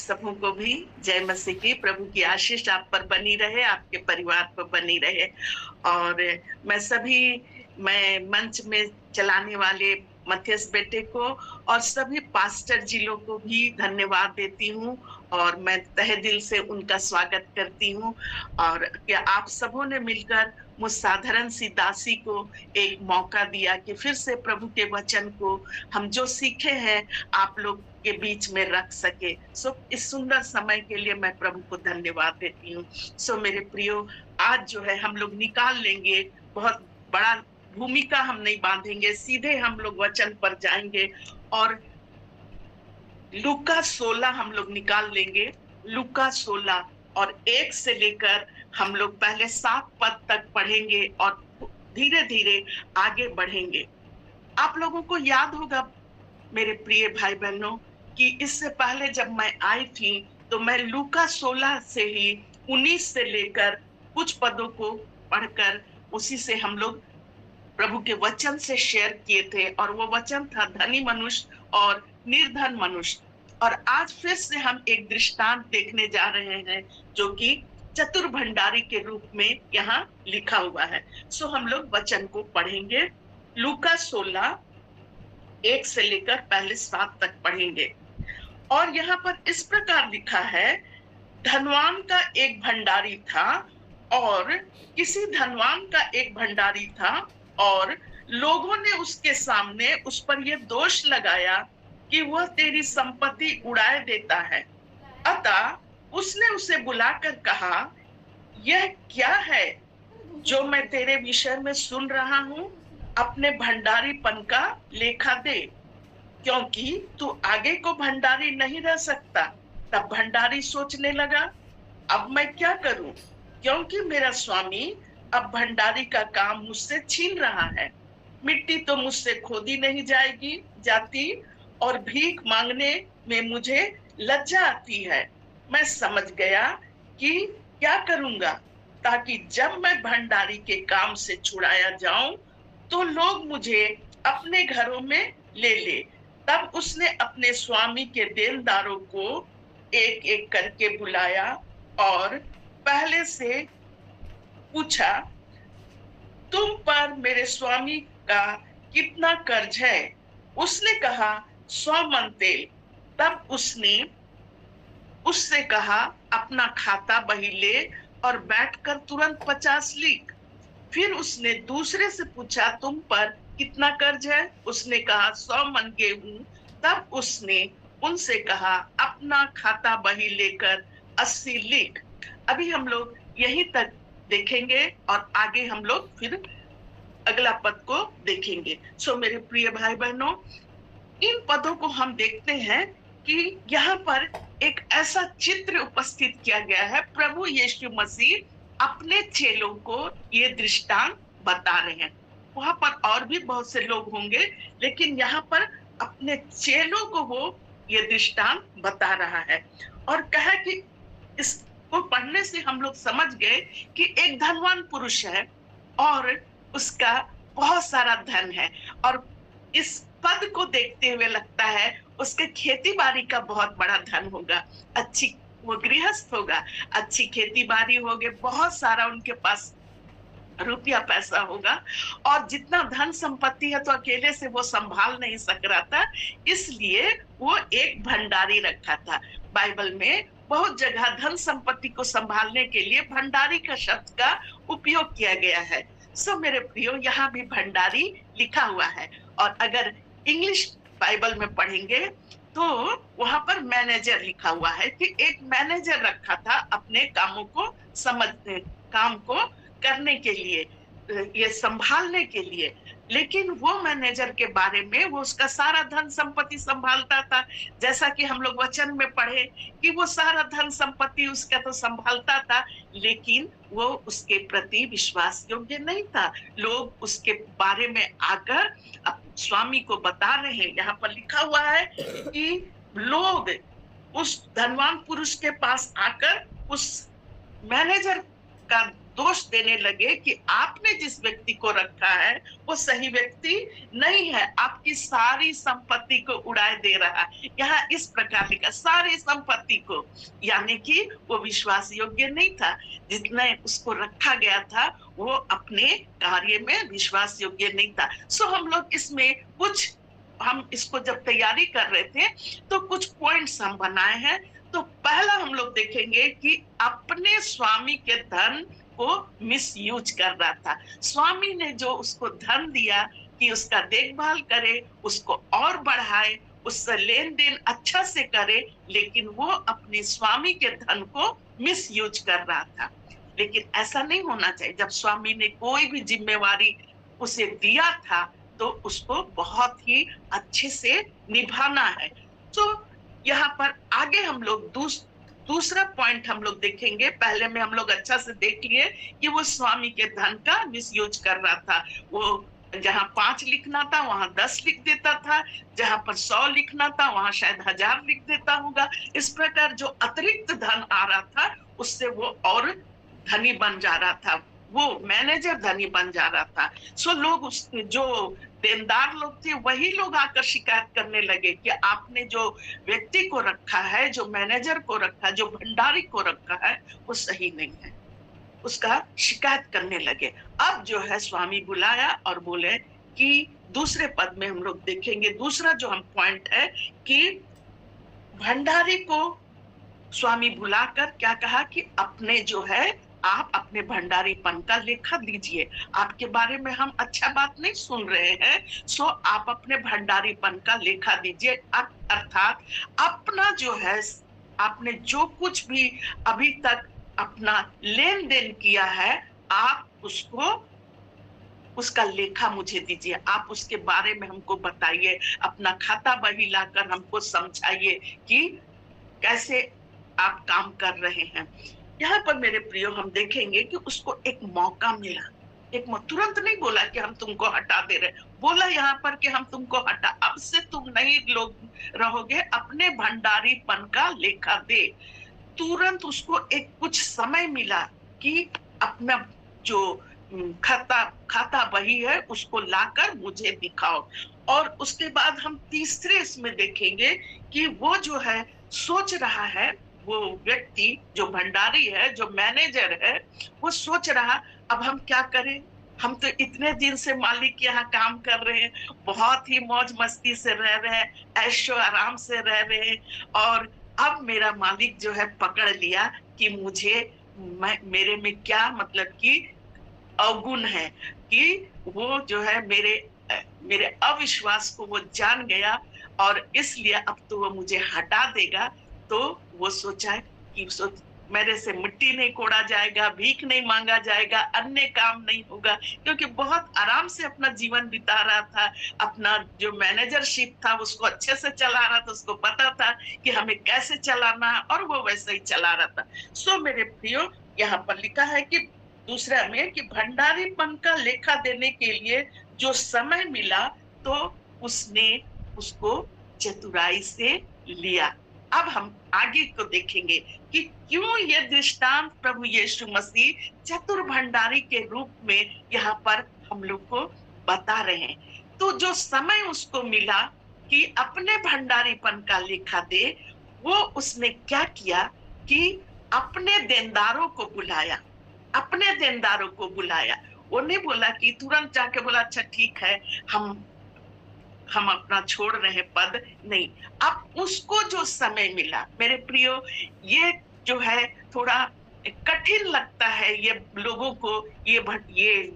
सबों को भी जय मसीह की। प्रभु की आशीष आप पर बनी रहे, आपके परिवार पर बनी रहे। और मैं मंच में चलाने वाले मथियस बेटे को और सभी पास्टर जी लोग को भी धन्यवाद देती हूँ और मैं तहे दिल से उनका स्वागत करती हूँ। और क्या आप सबों ने मिलकर मुझ साधारण सी दासी को एक मौका दिया कि फिर से प्रभु के वचन को हम जो सीखे हैं आप लोग के बीच में रख सके। इस सुंदर समय के लिए मैं प्रभु को धन्यवाद देती हूँ। मेरे प्रियो, आज जो है हम लोग निकाल लेंगे, बहुत बड़ा भूमिका हम नहीं बांधेंगे, सीधे हम लोग वचन पर जाएंगे और लूका 16 हम लोग निकाल लेंगे। लूका 16 और 1 से लेकर हम लोग पहले 7 पद तक पढ़ेंगे और धीरे धीरे आगे बढ़ेंगे। आप लोगों को याद होगा मेरे प्रिय भाई बहनों कि इससे पहले जब मैं आई थी तो मैं लूका 16 से ही 19 से लेकर कुछ पदों को पढ़कर उसी से हम लोग प्रभु के वचन से शेयर किए थे और वो वचन था धनी मनुष्य और निर्धन मनुष्य। और आज फिर से हम एक दृष्टांत देखने जा रहे हैं जो कि चतुर भंडारी के रूप में यहाँ लिखा हुआ है। हम लोग वचन को पढ़ेंगे। लूका 16 1 से लेकर पहले 7 तक पढ़ेंगे और यहाँ पर इस प्रकार लिखा है, धनवान का एक भंडारी था और किसी धनवान का एक भंडारी था और लोगों ने उसके सामने उस पर यह दोष लगाया कि वह तेरी संपत्ति उड़ाए देता है। अतः उसने उसे बुलाकर कहा, यह क्या है जो मैं तेरे विषय में सुन रहा हूँ? अपने भंडारीपन का लेखा दे, क्योंकि तू आगे को भंडारी नहीं रह सकता। तब भंडारी सोचने लगा, अब मैं क्या करूं, क्योंकि मेरा स्वामी अब भंडारी का काम मुझसे छीन रहा है। मिट्टी तो मुझसे खोदी नहीं जाती और भीख मांगने में मुझे लज्जा आती है। मैं समझ गया कि क्या करूंगा ताकि जब मैं भंडारी के काम से छुड़ाया जाऊं तो लोग मुझे अपने घरों में ले। तब उसने अपने स्वामी के देनदारों को एक एक करके बुलाया और पहले से पूछा, तुम पर मेरे स्वामी का कितना कर्ज है? उसने कहा, 100 मन तेल। तब उसने उससे कहा, अपना खाता बही ले और बैठकर तुरंत 50 लिख। फिर उसने दूसरे से पूछा, तुम पर कितना कर्ज है? उसने कहा, 100 मन गेहूं। तब उसने उनसे कहा, अपना खाता बही लेकर 80 लिख। अभी हम लोग यहीं तक देखेंगे और आगे हम लोग फिर अगला पद को देखेंगे। मेरे प्रिय भाई बहनों, इन पदों को हम देखते हैं कि यहाँ पर एक ऐसा चित्र उपस्थित किया गया है। प्रभु यीशु मसीह अपने चेलों को ये दृष्टांत बता रहे हैं। वहां पर और भी बहुत से लोग होंगे, लेकिन यहाँ पर अपने चेलों को वो ये दृष्टांत बता रहा है और कहा कि इसको पढ़ने से हम लोग समझ गए कि एक धनवान पुरुष है और उसका बहुत सारा धन है और इस पद को देखते हुए लगता है उसके खेती बाड़ी का बहुत बड़ा धन होगा। वो गृहस्थ होगा, अच्छी खेती बाड़ी होगी, बहुत सारा उनके पास रुपया पैसा होगा और जितना धन संपत्ति है तो अकेले से वो संभाल नहीं सक रहा था, इसलिए वो एक भंडारी रखा था। बाइबल में बहुत जगह धन संपत्ति को संभालने के लिए भंडारी का शब्द का उपयोग किया गया है। मेरे प्रियो, यहाँ भी भंडारी लिखा हुआ है और अगर इंग्लिश बाइबल में पढ़ेंगे तो वहां पर मैनेजर लिखा हुआ है कि एक मैनेजर रखा था अपने काम को करने के लिए, ये संभालने के लिए। लेकिन वो मैनेजर के बारे में वो उसका सारा धन संपत्ति संभालता था, जैसा कि हम लोग वचन में पढ़े कि वो सारा धन संपत्ति उसका तो संभालता था, लेकिन वो उसके प्रति विश्वास योग्य नहीं था। लोग उसके बारे में आकर स्वामी को बता रहे हैं। यहाँ पर लिखा हुआ है कि लोग उस धनवान पुरुष के पास आकर उस मैनेजर का दोष देने लगे कि आपने जिस व्यक्ति को रखा है वो सही व्यक्ति नहीं है, आपकी सारी संपत्ति को उड़ाए दे रहा है। यहाँ इस प्रकार लिखा, सारी संपत्ति को, यानी कि वो विश्वास योग्य नहीं था। जितने उसको रखा गया था वो अपने कार्य में विश्वास योग्य नहीं था। सो हम लोग इसमें कुछ, हम इसको जब तैयारी कर रहे थे तो कुछ पॉइंट्स हम बनाए हैं। तो पहला हम लोग देखेंगे कि अपने स्वामी के धन को मिसयूज कर रहा था। स्वामी ने जो उसको धन दिया कि उसका देखभाल करे, उसको और बढ़ाए, उससे लेन देन अच्छा से करे, लेकिन वो अपने स्वामी के धन को मिसयूज कर रहा था। लेकिन ऐसा नहीं होना चाहिए। जब स्वामी ने कोई भी जिम्मेवारी उसे दिया था तो उसको बहुत ही अच्छे से निभाना है। तो यहाँ पर आगे हम लोग दूसरा पॉइंट हम लोग देखेंगे। पहले में हम लोग अच्छा से देख लिए कि वो स्वामी के धन का मिसयूज कर रहा था। वो जहाँ 5 लिखना था वहां 10 लिख देता था, जहां पर 100 लिखना था वहां शायद 1000 लिख देता होगा। इस प्रकार जो अतिरिक्त धन आ रहा था उससे वो और धनी बन जा रहा था, वो मैनेजर धनी बन जा रहा था। सो लोग उस जो देनदार लोग थे वही लोग आकर शिकायत करने लगे कि आपने जो व्यक्ति को रखा है, जो मैनेजर को रखा है, जो भंडारी को रखा है, वो सही नहीं है। उसका शिकायत करने लगे। अब जो है स्वामी बुलाया और बोले कि दूसरे पद में हम लोग देखेंगे, दूसरा जो हम पॉइंट है कि भंडारी को स्वामी बुलाकर क्या कहा कि अपने जो है आप अपने भंडारीपन का लेखा दीजिए। आपके बारे में हम अच्छा बात नहीं सुन रहे हैं, सो आप अपने भंडारीपन का लेखा दीजिए। अर्थात अपना जो है, आपने जो कुछ भी अभी तक अपना लेन देन किया है, आप उसको, उसका लेखा मुझे दीजिए। आप उसके बारे में हमको बताइए, अपना खाता बही लाकर हमको समझाइए कि कैसे आप काम कर रहे हैं। यहाँ पर मेरे प्रियो हम देखेंगे कि उसको एक मौका मिला। तुरंत नहीं बोला कि हम तुमको हटा दे रहे, बोला यहाँ पर कि हम तुमको हटा, अब से तुम नहीं लोग रहोगे, अपने भंडारीपन का लेखा दे। तुरंत उसको एक कुछ समय मिला कि अपना जो खाता बही है उसको लाकर मुझे दिखाओ। और उसके बाद हम तीसरे इसमें देखेंगे कि वो जो है सोच रहा है, वो व्यक्ति जो भंडारी है, जो मैनेजर है, वो सोच रहा अब हम क्या करें, हम तो इतने दिन से मालिक के यहाँ काम कर रहे हैं, बहुत ही मौज मस्ती से रह रहे हैं, ऐशो आराम से रह रहे हैं, और अब मेरा मालिक जो है पकड़ लिया कि मेरे में क्या मतलब कि अवगुण है, कि वो जो है मेरे अविश्वास को वो जान गया और इसलिए अब तो वो मुझे हटा देगा। तो वो सोचा कि मेरे से मिट्टी नहीं कोड़ा जाएगा, भीख नहीं मांगा जाएगा, अन्य काम नहीं होगा, क्योंकि बहुत आराम से अपना जीवन बिता रहा था। अपना जो मैनेजरशिप था उसको अच्छे से चला रहा था, उसको पता था कि हमें कैसे चलाना है, और वो वैसे ही चला रहा था। सो मेरे प्रियो, यहाँ पर लिखा है कि दूसरा में कि भंडारीपन का लेखा देने के लिए जो समय मिला तो उसने उसको चतुराई से लिया। अब हम आगे को देखेंगे कि क्यों ये दृष्टांत प्रभु यीशु मसीह चतुर भंडारी के रूप में यहाँ पर हम लोग को बता रहे हैं। तो जो समय उसको मिला कि अपने भंडारीपन का लेखा दे, वो उसने क्या किया कि अपने देनदारों को बुलाया, अपने देनदारों को बुलाया। वो नहीं बोला कि तुरंत जाके बोला अच्छा ठीक है हम अपना छोड़ रहे पद, नहीं। अब उसको जो समय मिला, मेरे प्रियो, ये जो है थोड़ा कठिन लगता है ये लोगों को, ये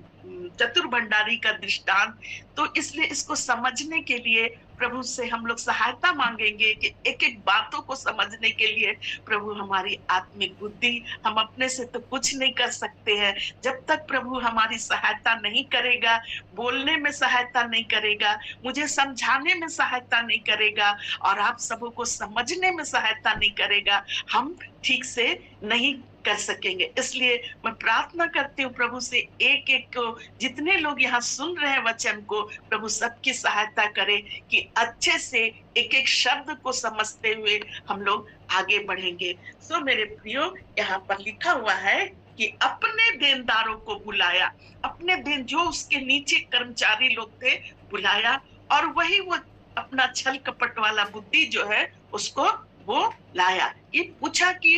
चतुर भंडारी का दृष्टांत। तो इसलिए इसको समझने के लिए प्रभु से हम लोग सहायता मांगेंगे कि एक एक बातों को समझने के लिए प्रभु हमारी आत्मिक बुद्धि, हम अपने से तो कुछ नहीं कर सकते हैं। जब तक प्रभु हमारी सहायता नहीं करेगा, बोलने में सहायता नहीं करेगा, मुझे समझाने में सहायता नहीं करेगा, और आप सबों को समझने में सहायता नहीं करेगा, हम ठीक से नहीं कर सकेंगे। इसलिए मैं प्रार्थना करती हूँ प्रभु से, एक एक को, जितने लोग यहाँ सुन रहे हैं वचन को, प्रभु सबकी सहायता करे कि अच्छे से एक एक शब्द को समझते हुए हम लोग आगे बढ़ेंगे। सो मेरे प्रियो, यहाँ पर लिखा हुआ है कि अपने देनदारों को बुलाया, अपने दिन जो उसके नीचे कर्मचारी लोग थे बुलाया, और वही वो अपना छल कपट वाला बुद्धि जो है उसको वो लाया। ये पूछा कि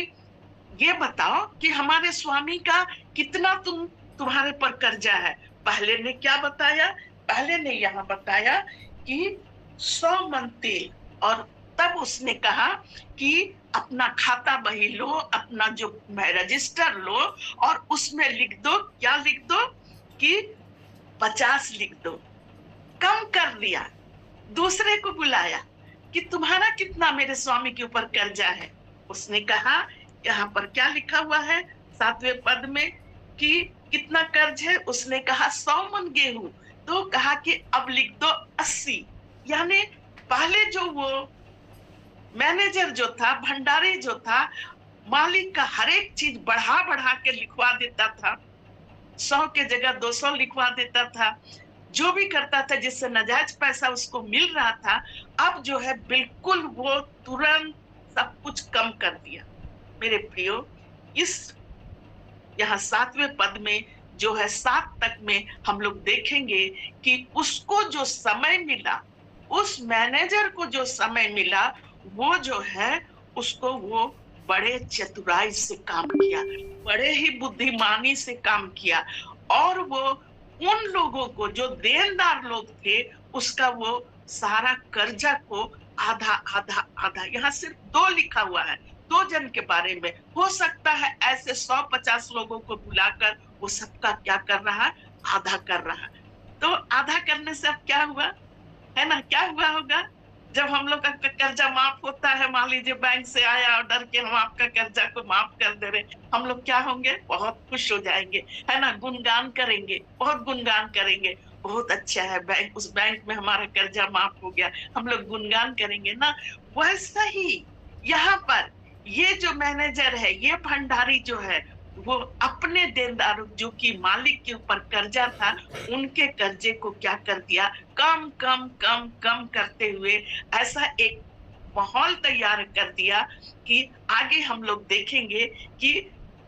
ये बताओ कि हमारे स्वामी का कितना तुम्हारे पर कर्जा है। पहले ने क्या बताया? पहले ने यहाँ बताया कि 100 मन तेल, और तब उसने कहा कि अपना खाता बही लो, अपना जो रजिस्टर लो, और उसमें लिख दो, क्या लिख दो कि 50 लिख दो। कम कर दिया। दूसरे को बुलाया कि तुम्हारा कितना मेरे स्वामी के ऊपर कर्जा है। उसने कहा, यहाँ पर क्या लिखा हुआ है 7वें पद में कि कितना कर्ज है? उसने कहा 100 मन गेहूं। तो कहा कि अब लिख दो 80। यानी पहले जो वो मैनेजर जो था, भंडारी जो था, मालिक का हर एक चीज बढ़ा बढ़ा के लिखवा देता था। 100 के जगह 200 लिखवा देता था। जो भी करता था जिससे नाजायज पैसा उसको मिल रहा था, अब जो है बिल्कुल वो तुरंत सब कुछ कम कर दिया। मेरे प्रियो, इस यहाँ 7वें पद में जो है 7 तक में हम लोग देखेंगे कि उसको जो समय मिला, उस मैनेजर को जो समय मिला, वो जो है उसको वो बड़े चतुराई से काम किया, बड़े ही बुद्धिमानी से काम किया, और वो उन लोगों को जो देनदार लोग थे उसका वो सारा कर्जा को आधा आधा आधा, यहाँ सिर्फ 2 लिखा हुआ है, 2 जन के बारे में। हो सकता है ऐसे 150 लोगों को बुलाकर वो सबका क्या कर रहा है? आधा कर रहा है। तो आधा करने से अब क्या हुआ है ना? क्या हुआ होगा जब हम लोग का कर्जा माफ होता है? मान लीजिए बैंक से आया ऑर्डर कि हम आपका कर्जा को माफ कर दे रहे, हम लोग क्या होंगे? बहुत खुश हो जाएंगे, है ना? गुणगान करेंगे, बहुत गुणगान करेंगे। बहुत अच्छा है, बैंक, उस बैंक में हमारा कर्जा माफ हो गया, हम लोग गुणगान करेंगे ना। वैसा ही यहाँ पर ये जो मैनेजर है, ये भंडारी जो है, वो अपने देनदारों जो कि मालिक के ऊपर कर्जा था, उनके कर्जे को क्या कर दिया? कम कम कम कम करते हुए ऐसा एक माहौल तैयार कर दिया कि आगे हम लोग देखेंगे कि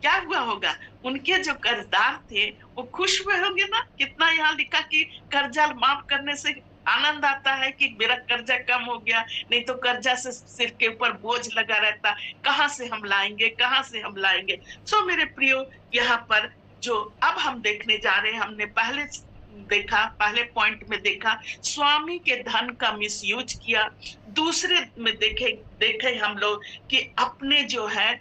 क्या हुआ होगा। उनके जो कर्जदार थे वो खुश हुए होंगे ना। कितना यहाँ लिखा कि कर्जा माफ करने से आनंद आता है कि मेरा कर्जा कम हो गया, नहीं तो कर्जा से सिर के ऊपर बोझ लगा रहता, कहाँ से हम लाएंगे, कहाँ से हम लाएंगे। सो मेरे प्रियो, यहाँ पर जो अब हम देखने जा रहे हैं, हमने पहले देखा, पहले पॉइंट में देखा स्वामी के धन का मिसयूज किया। दूसरे में देखे हम लोग कि अपने जो है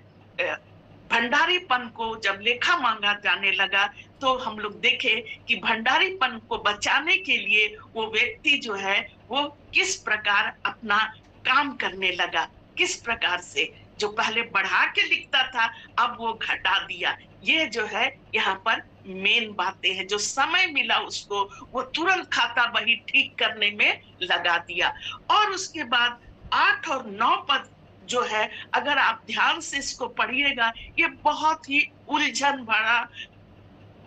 भंडारीपन को जब लेखा मांगा जाने लगा, तो हम लोग देखे कि भंडारीपन को बचाने के लिए वो व्यक्ति जो है वो किस प्रकार अपना काम करने लगा, किस प्रकार से जो पहले बढ़ा के लिखता था अब वो घटा दिया। ये जो है यहाँ पर मेन बातें हैं। जो समय मिला उसको वो तुरंत खाता बही ठीक करने में लगा दिया। और उसके बाद 8 और 9 पद जो है, अगर आप ध्यान से इसको पढ़िएगा, ये बहुत ही उलझन भरा,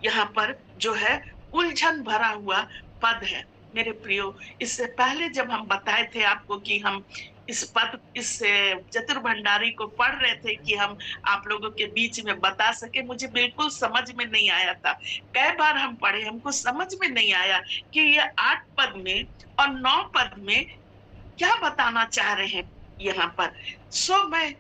यहाँ पर जो है उलझन भरा हुआ पद है। मेरे प्रियो, इससे पहले जब हम बताए थे आपको कि हम इस चतुर भंडारी को पढ़ रहे थे कि हम आप लोगों के बीच में बता सके, मुझे बिल्कुल समझ में नहीं आया था। कई बार हम पढ़े, हमको समझ में नहीं आया कि ये 8 पद में और 9 पद में क्या बताना चाह रहे हैं यहाँ पर। मैं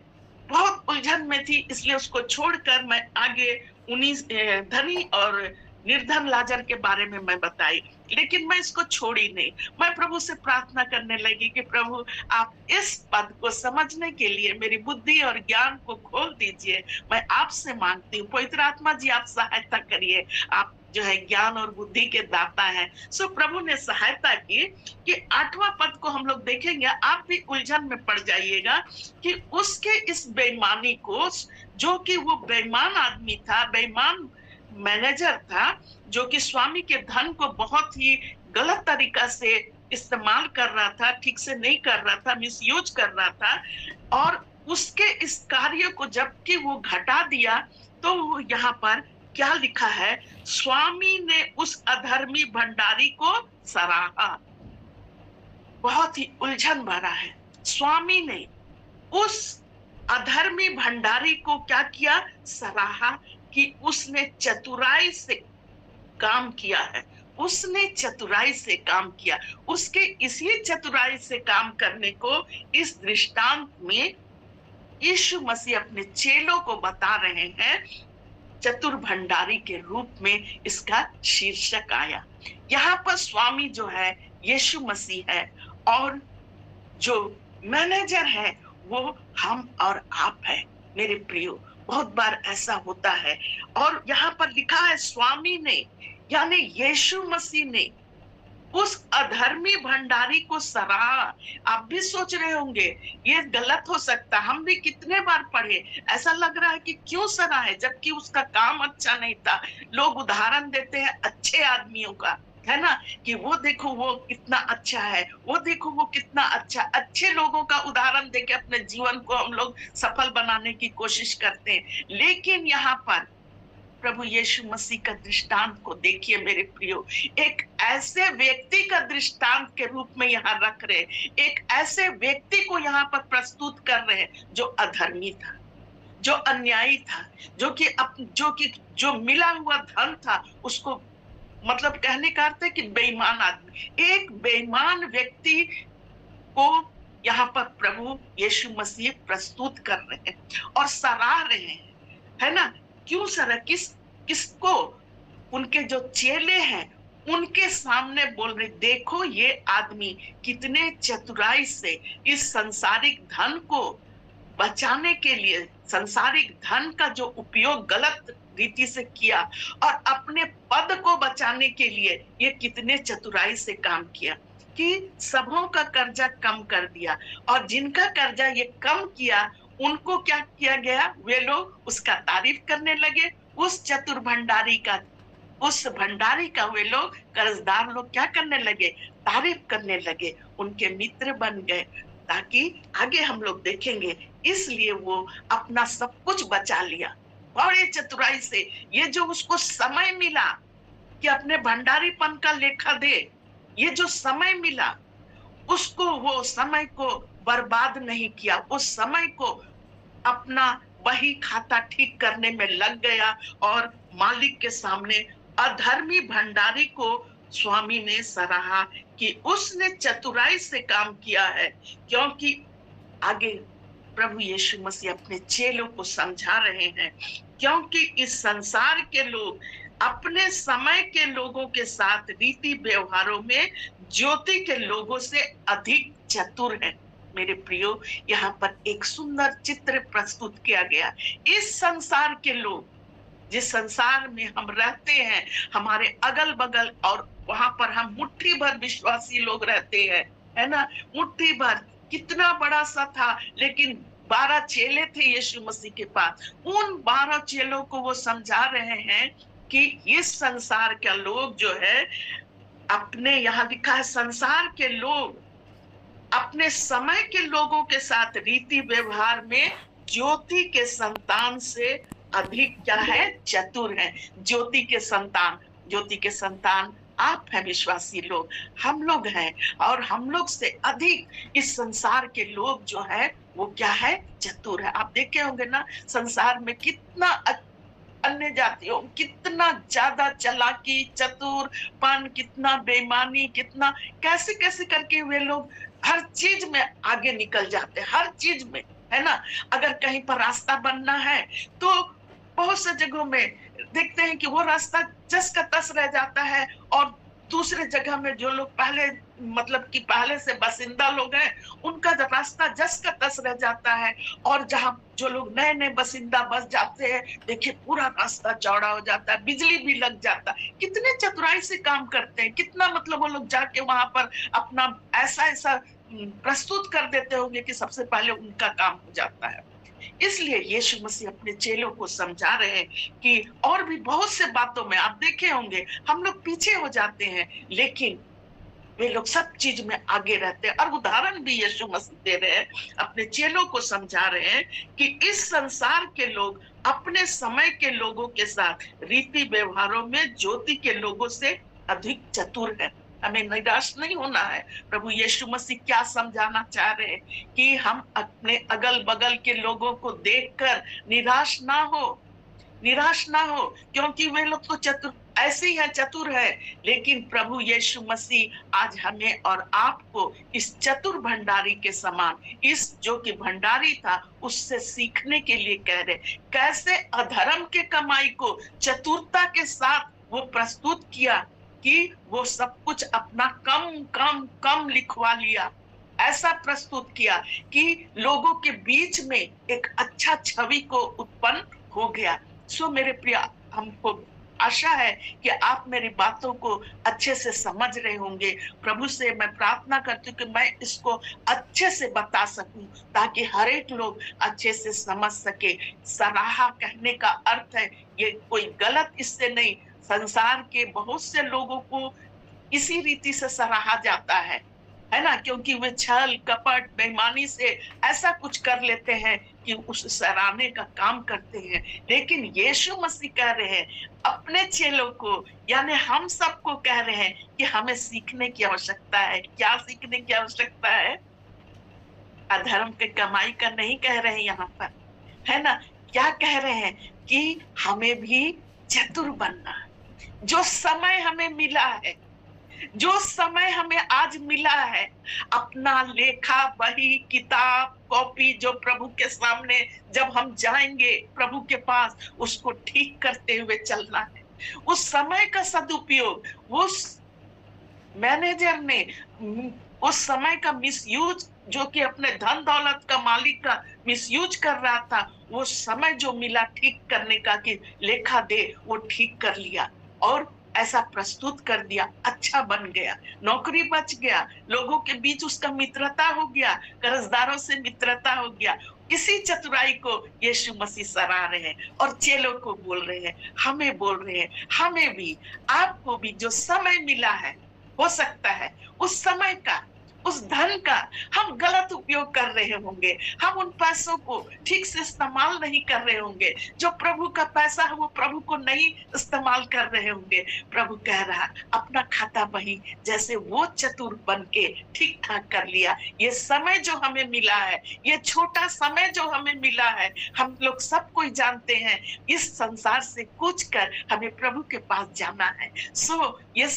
बहुत उलझन में थी, इसलिए उसको छोड़कर मैं आगे 19 धनी और निर्धन लाजर के बारे में मैं बताई, लेकिन मैं इसको छोड़ी नहीं। मैं प्रभु से प्रार्थना करने लगी कि प्रभु आप इस पद को समझने के लिए मेरी बुद्धि और ज्ञान को खोल दीजिए। मैं आपसे मांगती हूँ, पवित्र आत्मा जी आप सहायता करिए। आप जो है ज्ञान और बुद्धि के दाता हैं। प्रभु ने सहायता की कि 8वां पद को हम लोग देखेंगे। आप भी उलझन में पड़ जाइएगा कि उसके इस बेईमानी को, जो कि वो बेईमान आदमी था, बेईमान मैनेजर था, जो कि स्वामी के धन को बहुत ही गलत तरीका से इस्तेमाल कर रहा था, ठीक से नहीं कर रहा था, मिसयूज कर रहा था, और उसके इस कार्य को जबकि वो घटा दिया, तो यहाँ पर क्या लिखा है? स्वामी ने उस अधर्मी भंडारी को सराहा। बहुत ही उलझन भरा है। स्वामी ने उस अधर्मी भंडारी को क्या किया? सराहा। कि उसने चतुराई से काम किया है। उसने चतुराई से काम किया। उसके इसी चतुराई से काम करने को इस दृष्टांत में यीशु मसीह अपने चेलों को बता रहे हैं। चतुर भंडारी के रूप में इसका शीर्षक आया। यहाँ पर स्वामी जो है यीशु मसीह है, और जो मैनेजर है वो हम और आप है। मेरे प्रियो, बहुत बार ऐसा होता है। और यहाँ पर लिखा है स्वामी ने, यानी यीशु मसीह ने उस अधर्मी भंडारी को सराहा। आप भी सोच रहे होंगे ये गलत हो सकता, हम भी कितने बार पढ़े, ऐसा लग रहा है कि क्यों सराहे जबकि उसका काम अच्छा नहीं था। लोग उदाहरण देते हैं अच्छे आदमियों का, है ना, कि वो देखो वो कितना अच्छा है, वो देखो वो कितना अच्छा। अच्छे लोगों का उदाहरण देके अपने जीवन को हम लोग सफल बनाने की कोशिश करते हैं। लेकिन यहाँ पर प्रभु यीशु मसीह का दृष्टांत को देखिए मेरे प्रियो, एक ऐसे व्यक्ति का दृष्टांत के रूप में यहाँ रख रहे, एक ऐसे व्यक्ति को यहाँ पर प्रस्तुत कर रहे हैं जो अधर्मी था, जो अन्यायी था, जो मिला हुआ धन था उसको, मतलब कहने का अर्थ है कि बेईमान आदमी, एक बेईमान व्यक्ति को यहाँ पर प्रभु यीशु मसीह प्रस्तुत कर रहे हैं और सराह रहे हैं, है ना। क्यों सर, किसको? उनके जो चेले हैं उनके सामने बोल रहे, देखो ये आदमी कितने चतुराई से इस संसारिक धन को बचाने के लिए, संसारिक धन का जो उपयोग गलत रीति से किया और अपने पद को बचाने के लिए ये कितने चतुराई से काम किया कि सबों का कर्जा कम कर दिया। और जिनका कर्जा ये कम किया उनको क्या किया गया, वे लोग उसका तारीफ करने लगे। उस चतुर भंडारी का, उस भंडारी का वे लोग, कर्जदार लोग क्या करने लगे, तारीफ करने लगे, उनके मित्र बन गए। ताकि आगे हम लोग देखेंगे, इसलिए वो अपना सब कुछ बचा लिया बड़े चतुराई से। ये जो उसको समय मिला कि अपने भंडारीपन का लेखा दे, ये जो समय मिला उसको, वो समय को बर्बाद नहीं किया, उस समय को अपना वही खाता ठीक करने में लग गया और मालिक के सामने अधर्मी भंडारी को स्वामी ने सराहा कि उसने चतुराई से काम किया है। क्योंकि आगे प्रभु यीशु मसीह अपने चेलों को समझा रहे हैं, क्योंकि इस संसार के लोग अपने समय के लोगों के साथ रीति व्यवहारों में ज्योति के लोगों से अधिक चतुर हैं। मेरे प्रियो, यहाँ पर एक सुंदर चित्र प्रस्तुत किया गया। इस संसार के लोग, जिस संसार में हम रहते हैं, हमारे अगल बगल, और वहां पर हम मुट्ठी भर विश्वासी लोग रहते हैं, है ना, मुट्ठी भर, कितना बड़ा सा था। लेकिन 12 चेले थे यीशु मसीह के पास। उन 12 चेलों को वो समझा रहे हैं कि इस संसार का लोग जो है, अपने, यहाँ लिखा है संसार के लोग अपने समय के लोगों के साथ रीति व्यवहार में ज्योति के संतान से अधिक क्या है, चतुर है। ज्योति के संतान, ज्योति के संतान आप हैं विश्वासी लोग, हम लोग हैं, और हम लोग से अधिक इस संसार के लोग जो है वो क्या है, चतुर है। आप देखे होंगे ना, संसार में कितना अन्य जातियों, कितना ज्यादा चालाकी, चतुरपन, कितना बेईमानी, कितना कैसे कैसे करके वे लोग हर चीज में आगे निकल जाते हैं, हर चीज में, है ना। अगर कहीं पर रास्ता बनना है तो बहुत से जगहों में देखते हैं कि वो रास्ता जस का तस रह जाता है, और दूसरे जगह में जो लोग पहले, मतलब कि पहले से बासिंदा लोग हैं, उनका रास्ता जस का तस रह जाता है। और जहां जो लोग नए नए बासिंदा बस जाते हैं, देखिए पूरा रास्ता चौड़ा हो जाता है, बिजली भी लग जाता है। कितने चतुराई से काम करते हैं, कितना, मतलब वो लोग जाके वहां पर अपना ऐसा ऐसा प्रस्तुत कर देते होंगे कि सबसे पहले उनका काम हो जाता है। इसलिए यीशु मसीह अपने चेलों को समझा रहे हैं कि और भी बहुत से बातों में आप देखे होंगे हम लोग पीछे हो जाते हैं, लेकिन वे लोग सब चीज में आगे रहते हैं। और उदाहरण भी यीशु मसीह दे रहे हैं, अपने चेलों को समझा रहे हैं कि इस संसार के लोग अपने समय के लोगों के साथ रीति व्यवहारों में ज्योति के लोगों से अधिक चतुर है। हमें निराश नहीं होना है। प्रभु यीशु मसीह क्या समझाना चाह रहे हैं कि हम अपने अगल बगल के लोगों को देखकर निराश ना हो, निराश ना हो, क्योंकि वे लोग तो चतुर ऐसे ही है, चतुर है। लेकिन प्रभु यीशु मसीह आज हमें और आपको इस चतुर भंडारी के समान, इस जो कि भंडारी था, उससे सीखने के लिए कह रहे, कैसे अधर्म के कमाई को चतुरता के साथ वो प्रस्तुत किया कि वो सब कुछ अपना कम कम कम लिखवा लिया। ऐसा प्रस्तुत किया कि लोगों के बीच में एक अच्छा छवि को उत्पन्न हो गया। सो मेरे प्रिय, हमको आशा है कि आप मेरी बातों को अच्छे से समझ रहे होंगे। प्रभु से मैं प्रार्थना करती हूँ कि मैं इसको अच्छे से बता सकूं, ताकि हर एक लोग अच्छे से समझ सके। सराहा कहने का अर्थ है, ये कोई गलत इससे नहीं, संसार के बहुत से लोगों को इसी रीति से सराहा जाता है ना? क्योंकि वे छल कपट बेईमानी से ऐसा कुछ कर लेते हैं कि उस सराहने का काम करते हैं। लेकिन यीशु मसीह कह रहे हैं अपने चेलों को, यानी हम सबको कह रहे हैं कि हमें सीखने की आवश्यकता है। क्या सीखने की आवश्यकता है? अधर्म के कमाई का नहीं कह रहे हैं यहाँ पर, है ना? क्या कह रहे हैं कि हमें भी चतुर बनना। जो समय हमें मिला है, जो समय हमें आज मिला है, अपना लेखा बही किताब कॉपी जो प्रभु के सामने जब हम जाएंगे प्रभु के पास, उसको ठीक करते हुए चलना है। उस समय का सदुपयोग, उस मैनेजर ने उस समय का मिसयूज, जो कि अपने धन दौलत का मालिक का मिसयूज कर रहा था, वो समय जो मिला ठीक करने का कि लेखा दे, वो ठीक कर लिया और ऐसा प्रस्तुत कर दिया। अच्छा बन गया, नौकरी बच गया, लोगों के बीच उसका मित्रता हो गया, कर्जदारों से मित्रता हो गया। इसी चतुराई को यीशु मसीह सराह रहे हैं और चेलों को बोल रहे हैं, हमें बोल रहे हैं, हमें भी, आपको भी जो समय मिला है, हो सकता है उस समय का, उस धन का हम गलत उपयोग कर रहे होंगे, हम उन पैसों को ठीक से इस्तेमाल नहीं कर रहे होंगे, जो प्रभु का पैसा है वो प्रभु को नहीं इस्तेमाल कर रहे होंगे। प्रभु कह रहा अपना खाता बही जैसे वो चतुर बन के ठीक ठाक कर लिया। ये समय जो हमें मिला है, ये छोटा समय जो हमें मिला है, हम लोग सब कोई जानते हैं इस संसार से कूच कर हमें प्रभु के पास जाना है। सो ये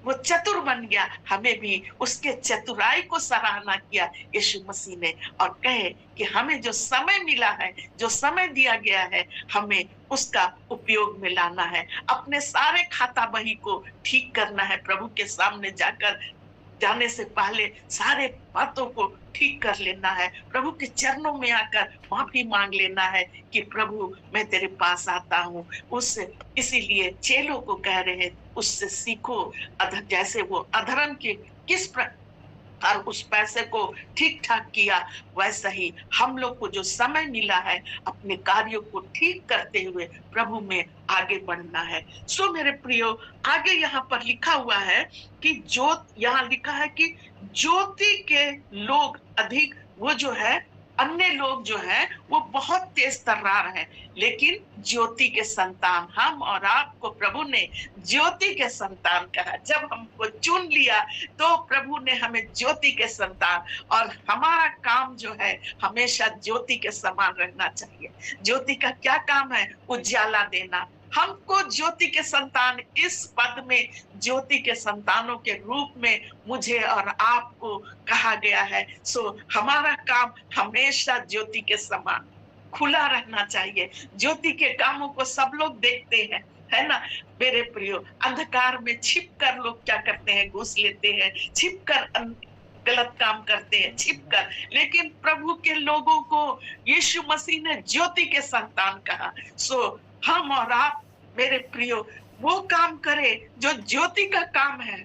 वो चतुर बन गया, हमें भी उसके चतुराई को सराहना किया यीशु मसीह ने और कहे कि हमें जो समय मिला है, जो समय दिया गया है, हमें उसका उपयोग में लाना है। अपने सारे खाता बही को ठीक करना है, प्रभु के सामने जाने से पहले सारे बातों को ठीक कर लेना है, प्रभु के चरणों में आकर माफी मांग लेना है कि प्रभु मैं तेरे पास आता हूँ। इसीलिए चेलों को कह रहे हैं उससे सीखो, जैसे वो अधर्म के किस प्रकार उस पैसे को ठीक ठाक किया, वैसा ही हम लोग को जो समय मिला है अपने कार्यों को ठीक करते हुए प्रभु में आगे बढ़ना है। सो मेरे प्रियो, आगे यहाँ पर लिखा हुआ है कि यहाँ लिखा है कि ज्योति के लोग अधिक, वो जो है अन्य लोग जो है वो बहुत तेज तर्रार हैं, लेकिन ज्योति के संतान, हम और आपको प्रभु ने ज्योति के संतान कहा। जब हमको चुन लिया तो प्रभु ने हमें ज्योति के संतान, और हमारा काम जो है हमेशा ज्योति के समान रहना चाहिए। ज्योति का क्या काम है? उजाला देना। हमको ज्योति के संतान, इस पद में ज्योति के संतानों के रूप में मुझे और आपको कहा गया है। सो हमारा काम हमेशा ज्योति के समान खुला रहना चाहिए। ज्योति के कामों को सब लोग देखते हैं, है ना मेरे प्रियो? अंधकार में छिप कर लोग क्या करते हैं? घुस लेते हैं, छिप कर गलत काम करते हैं, छिप कर। लेकिन प्रभु के लोगों को यीशु मसीह ने ज्योति के संतान कहा। सो हम और आप मेरे प्रियो वो काम करें जो ज्योति का काम है।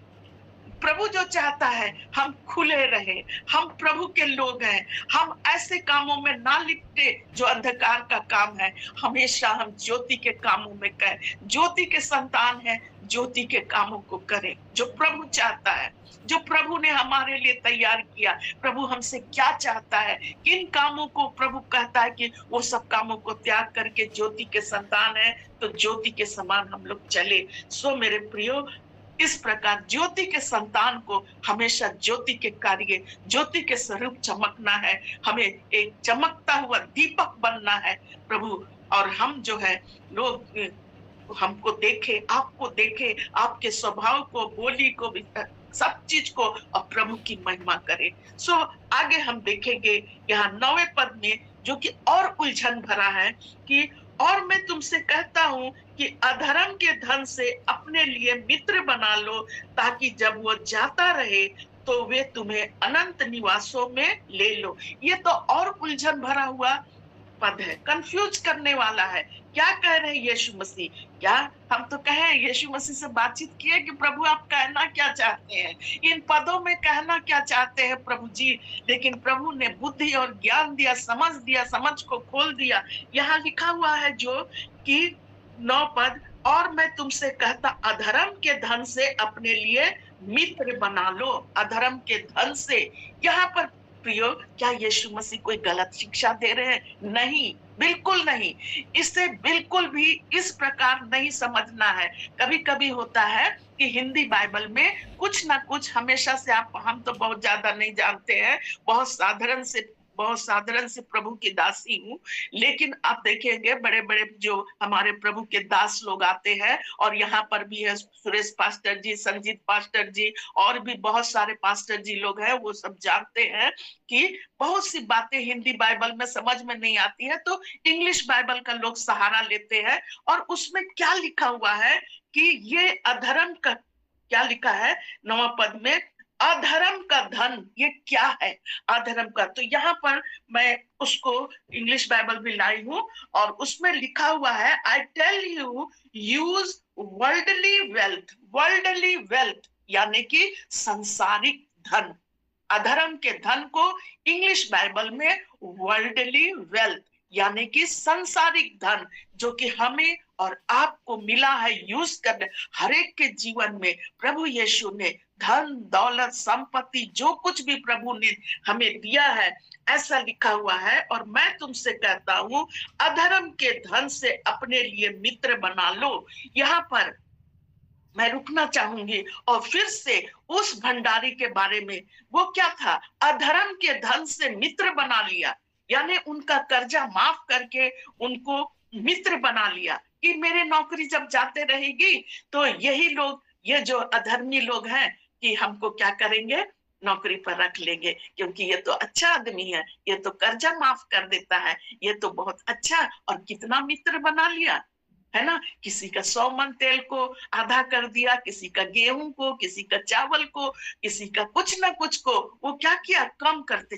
प्रभु जो चाहता है हम खुले रहे, हम प्रभु के लोग हैं, हम ऐसे कामों में ना लिपटे जो अंधकार का काम है। हमेशा हम ज्योति के कामों में करें, ज्योति के संतान हैं, ज्योति के कामों को करें जो प्रभु चाहता है, जो प्रभु ने हमारे लिए तैयार किया। प्रभु हमसे क्या चाहता है, किन कामों को प्रभु कहता है कि वो सब कामों को त्याग करके ज्योति के संतान है तो ज्योति के समान हम लोग चले। सो मेरे प्रियो, इस प्रकार ज्योति के संतान को हमेशा ज्योति के कार्य, ज्योति के स्वरूप चमकना है। हमें एक चमकता हुआ दीपक बनना है। प्रभु और हम जो है लोग हमको देखे, आपको देखे, आपके स्वभाव को, बोली को, सब चीज को, और प्रभु की महिमा करे। सो आगे हम देखेंगे यहाँ 9वें पद में, जो कि और उलझन भरा है कि और मैं तुमसे कहता हूं कि अधर्म के धन से अपने लिए मित्र बना लो, ताकि जब वो जाता रहे तो वे तुम्हें अनंत निवासों में ले लो। ये तो और उलझन भरा हुआ पद है, कंफ्यूज करने वाला है। क्या कह रहे हैं यीशु मसीह? क्या हम तो कहें, यीशु मसीह से बातचीत किए कि प्रभु आप कहना क्या चाहते हैं, इन पदों में कहना क्या चाहते हैं प्रभु जी? लेकिन प्रभु ने बुद्धि और ज्ञान दिया, समझ को खोल दिया। यहाँ लिखा हुआ है जो कि 9 पद, और मैं तुमसे कहता अधर्म के धन से अपने लिए मित्र बना लो। अधर्म के धन से, यहाँ पर प्रियो, क्या यीशु मसीह कोई गलत शिक्षा दे रहे हैं? नहीं, बिल्कुल नहीं। इसे बिल्कुल भी इस प्रकार नहीं समझना है। कभी-कभी होता है कि हिंदी बाइबल में कुछ ना कुछ, हमेशा से हम तो बहुत ज्यादा नहीं जानते हैं, बहुत साधारण से प्रभु की दासी हूँ, लेकिन आप देखेंगे बड़े-बड़े जो हमारे प्रभु के दास लोग आते हैं, और यहाँ पर भी है सुरेश पास्टर जी, संजीत पास्टर जी, और भी बहुत सारे पास्टर जी लोग हैं, वो सब जानते हैं कि बहुत सी बातें हिंदी बाइबल में समझ में नहीं आती है, तो इंग्लिश बाइबल का लोग सहारा लेते हैं। और उसमें क्या लिखा हुआ है कि ये अधर्म का, क्या लिखा है 9वां पद में, अधर्म का धन, ये क्या है अधर्म का? तो यहाँ पर मैं उसको इंग्लिश बाइबल भी लाई हूँ, और उसमें लिखा हुआ है, I tell you use worldly wealth, यानी कि सांसारिक धन। अधर्म के धन को इंग्लिश बाइबल में वर्ल्डली वेल्थ, यानी कि सांसारिक धन, जो कि हमें और आपको मिला है यूज करने, हर एक के जीवन में प्रभु यीशु ने धन दौलत संपत्ति जो कुछ भी प्रभु ने हमें दिया है, ऐसा लिखा हुआ है। और मैं तुमसे कहता हूं अधर्म के धन से अपने लिए मित्र बना लो। यहाँ पर मैं रुकना चाहूंगी और फिर से उस भंडारी के बारे में, वो क्या था? अधर्म के धन से मित्र बना लिया, यानी उनका कर्जा माफ करके उनको मित्र बना लिया कि मेरे नौकरी जब जाते रहेगी तो यही लोग, ये जो अधर्मी लोग हैं, कि हमको क्या करेंगे, नौकरी पर रख लेंगे, क्योंकि ये तो अच्छा आदमी है, ये तो कर्जा माफ कर देता है, ये तो बहुत अच्छा। और कितना मित्र बना लिया, है ना? किसी का 100 मन तेल को आधा कर दिया, किसी का गेहूं को, किसी का चावल को, किसी का कुछ ना कुछ को, वो क्या किया, कम करते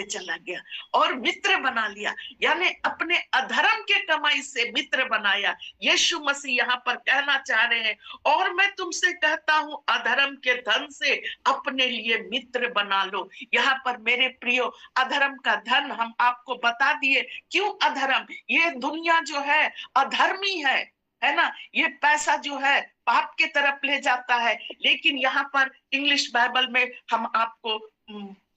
चला गया और मित्र बना लिया, यानी अपने अधर्म के कमाई से मित्र बनाया। यीशु मसीह यहाँ पर कहना चाह रहे हैं, और मैं तुमसे कहता हूँ अधर्म के धन से अपने लिए मित्र बना लो। यहाँ पर मेरे प्रियो, अधर्म का धन हम आपको बता दिए। क्यों अधर्म? ये दुनिया जो है अधर्मी है ना? ये पैसा जो है पाप के तरफ ले जाता है। लेकिन यहाँ पर इंग्लिश बाइबल में हम आपको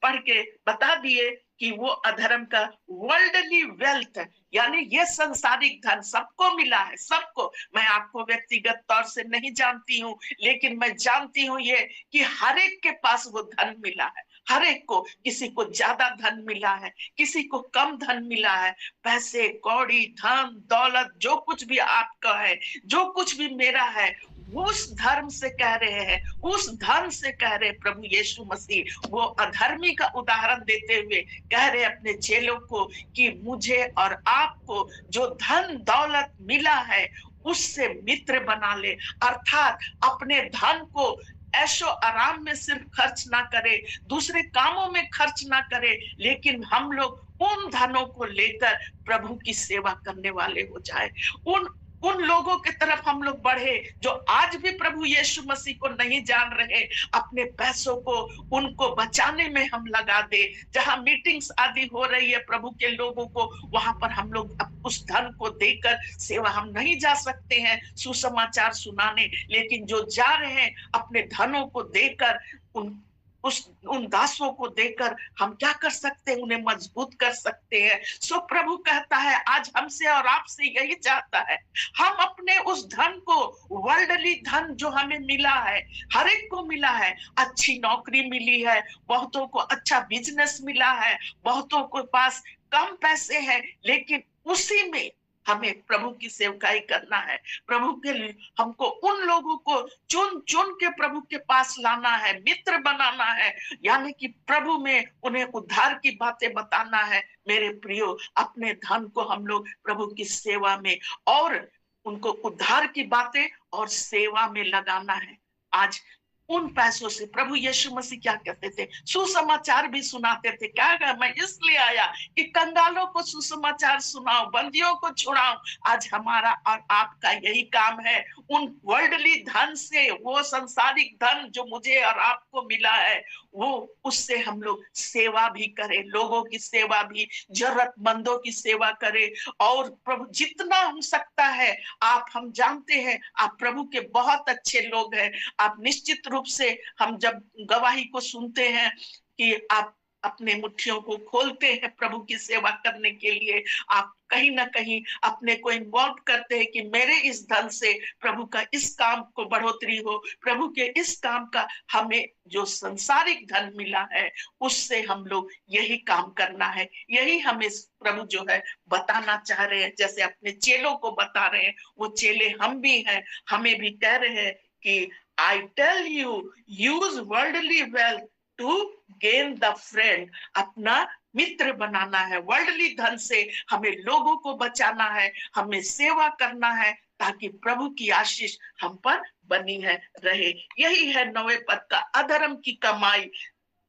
पढ़ के बता दिए कि वो अधर्म का वर्ल्डली वेल्थ, यानी ये संसारिक धन सबको मिला है, सबको। मैं आपको व्यक्तिगत तौर से नहीं जानती हूँ, लेकिन मैं जानती हूँ ये कि हर एक के पास वो धन मिला है, हर एक को। किसी को ज्यादा धन मिला है, किसी को कम धन मिला है। पैसे कौड़ी धन दौलत जो कुछ भी आपका है, जो कुछ भी मेरा है, उस धर्म से कह रहे हैं, उस धन से कह रहे प्रभु यीशु मसीह। वो अधर्मी का उदाहरण देते हुए कह रहे अपने चेलों को कि मुझे और आपको जो धन दौलत मिला है उससे मित्र बना ले। अर्थात अपने धन को ऐशो आराम में सिर्फ खर्च ना करे, दूसरे कामों में खर्च ना करे, लेकिन हम लोग उन धनों को लेकर प्रभु की सेवा करने वाले हो जाए। उन लोगों की तरफ हम लोग बढ़े जो आज भी प्रभु यीशु मसीह को नहीं जान रहे। अपने पैसों को उनको बचाने में हम लगा दे। जहां मीटिंग्स आदि हो रही है प्रभु के लोगों को, वहां पर हम लोग उस धन को देकर, सेवा हम नहीं जा सकते हैं सुसमाचार सुनाने, लेकिन जो जा रहे हैं अपने धनों को देकर, उन दासों को देकर हम क्या कर सकते हैं, उन्हें मजबूत कर सकते हैं। सो प्रभु कहता है आज हमसे और आपसे यही चाहता है, हम अपने उस धन को, वर्ल्डली धन जो हमें मिला है, हर एक को मिला है, अच्छी नौकरी मिली है, बहुतों को अच्छा बिजनेस मिला है, बहुतों के पास कम पैसे हैं, लेकिन उसी में हमें प्रभु की सेवकाई करना है। प्रभु के लिए हमको उन लोगों को चुन चुन के प्रभु के पास लाना है, मित्र बनाना है, यानी कि प्रभु में उन्हें उद्धार की बातें बताना है। मेरे प्रियो, अपने धन को हम लोग प्रभु की सेवा में और उनको उद्धार की बातें और सेवा में लगाना है। आज उन पैसों से प्रभु यीशु मसीह क्या कहते थे? सुसमाचार भी सुनाते थे। क्या कहा? मैं इसलिए आया कि कंगालों को सुसमाचार सुनाओ, बंदियों को छुड़ाओ। आज हमारा और आपका यही काम है। उन वर्ल्डली धन से, वो सांसारिक धन जो मुझे और आपको मिला है, वो उससे हम लोग सेवा भी करें, लोगों की सेवा भी, जरूरतमंदों की सेवा करें। और प्रभु जितना हो सकता है, हम जानते हैं आप प्रभु के बहुत अच्छे लोग हैं। आप निश्चित रूप से, हम जब गवाही को सुनते हैं कि आप अपने मुट्ठियों को खोलते हैं प्रभु की सेवा करने के लिए, आप कहीं ना कहीं अपने को इन्वॉल्व करते हैं कि मेरे इस धन से प्रभु का इस काम को बढ़ोतरी हो, प्रभु के इस काम का हमें जो संसारिक धन मिला है उससे हम लोग यही काम करना है। यही हमें प्रभु जो है बताना चाह रहे हैं, जैसे अपने चेलों को बता रहे हैं। वो चेले हम भी हैं, हमें भी कह रहे हैं कि I tell you, use worldly wealth to gain the friend। अपना मित्र बनाना है। वर्ल्डली धन से हमें लोगों को बचाना है, हमें सेवा करना है, ताकि प्रभु की आशीष हम पर बनी है रहे। यही है 9वें पद का, अधर्म की कमाई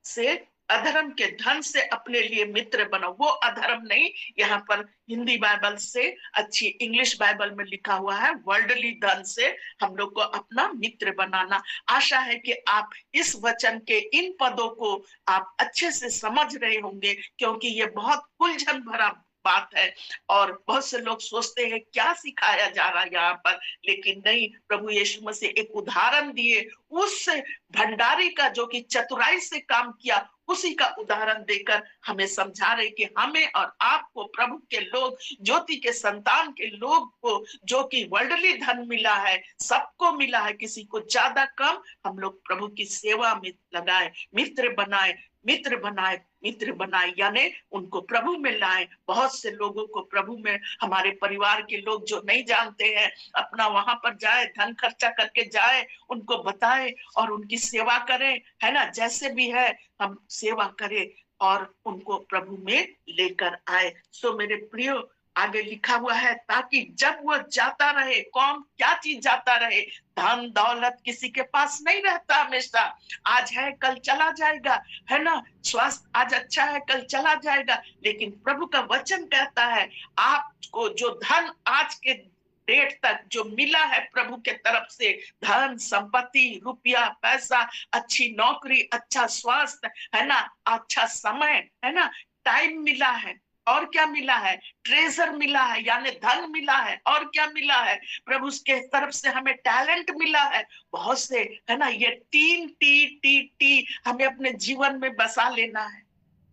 से, अधर्म के धन से अपने लिए मित्र बनो। वो अधर्म नहीं, यहाँ पर हिंदी बाइबल से अच्छी इंग्लिश बाइबल में लिखा हुआ है, वर्ल्डली धन से हम लोग को अपना मित्र बनाना। आशा है कि आप इस वचन के इन पदों को आप अच्छे से समझ रहे होंगे, क्योंकि ये बहुत उलझन भरा बात है और बहुत से लोग सोचते हैं क्या सिखाया जा रहा है यहाँ पर, लेकिन नहीं। प्रभु यीशु मसीह एक उदाहरण दिए, उस भंडारी का जो कि चतुराई से काम किया, उसी का उदाहरण देकर हमें समझा रहे कि हमें और आपको, प्रभु के लोग, ज्योति के संतान के लोग को, जो कि वर्ल्डली धन मिला है, सबको मिला है, किसी को ज्यादा कम, हम लोग प्रभु की सेवा में लगाए, मित्र बनाए, मित्र बनाए, मित्र बनाए, यानी उनको प्रभु में लाए। बहुत से लोगों को प्रभु में, हमारे परिवार के लोग जो नहीं जानते हैं, अपना वहां पर जाए, धन खर्चा करके जाए, उनको बताए और उनकी सेवा करें, है ना। जैसे भी है हम सेवा करें और उनको प्रभु में लेकर आए। सो मेरे प्रियो, आगे लिखा हुआ है, ताकि जब वो जाता रहे, कौन, क्या चीज जाता रहे? धन दौलत किसी के पास नहीं रहता हमेशा। आज है कल चला जाएगा, है ना। स्वास्थ्य आज अच्छा है कल चला जाएगा, लेकिन प्रभु का वचन कहता है आपको जो धन आज के डेट तक जो मिला है प्रभु के तरफ से, धन संपत्ति, रुपया पैसा, अच्छी नौकरी, अच्छा स्वास्थ्य, है ना, अच्छा समय, है ना, टाइम मिला है, और क्या मिला है? ट्रेजर मिला है, यानी धन मिला है, और क्या मिला है? प्रभु के तरफ से हमें टैलेंट मिला है बहुत से, है ना। ये 3 टी टी टी हमें अपने जीवन में बसा लेना है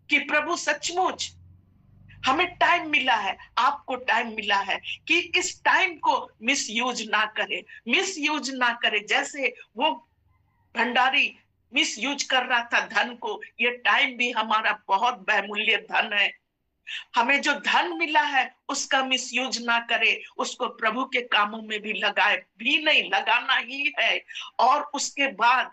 कि प्रभु सचमुच हमें टाइम मिला है, आपको टाइम मिला है कि इस टाइम को मिस यूज ना करे, मिस यूज ना करे। जैसे वो भंडारी मिस यूज कर रहा था धन को, ये टाइम भी हमारा बहुत बहुमूल्य धन है। हमें जो धन मिला है उसका मिसयूज ना करे, उसको प्रभु के कामों में भी लगाए, भी नहीं, लगाना ही है। और उसके बाद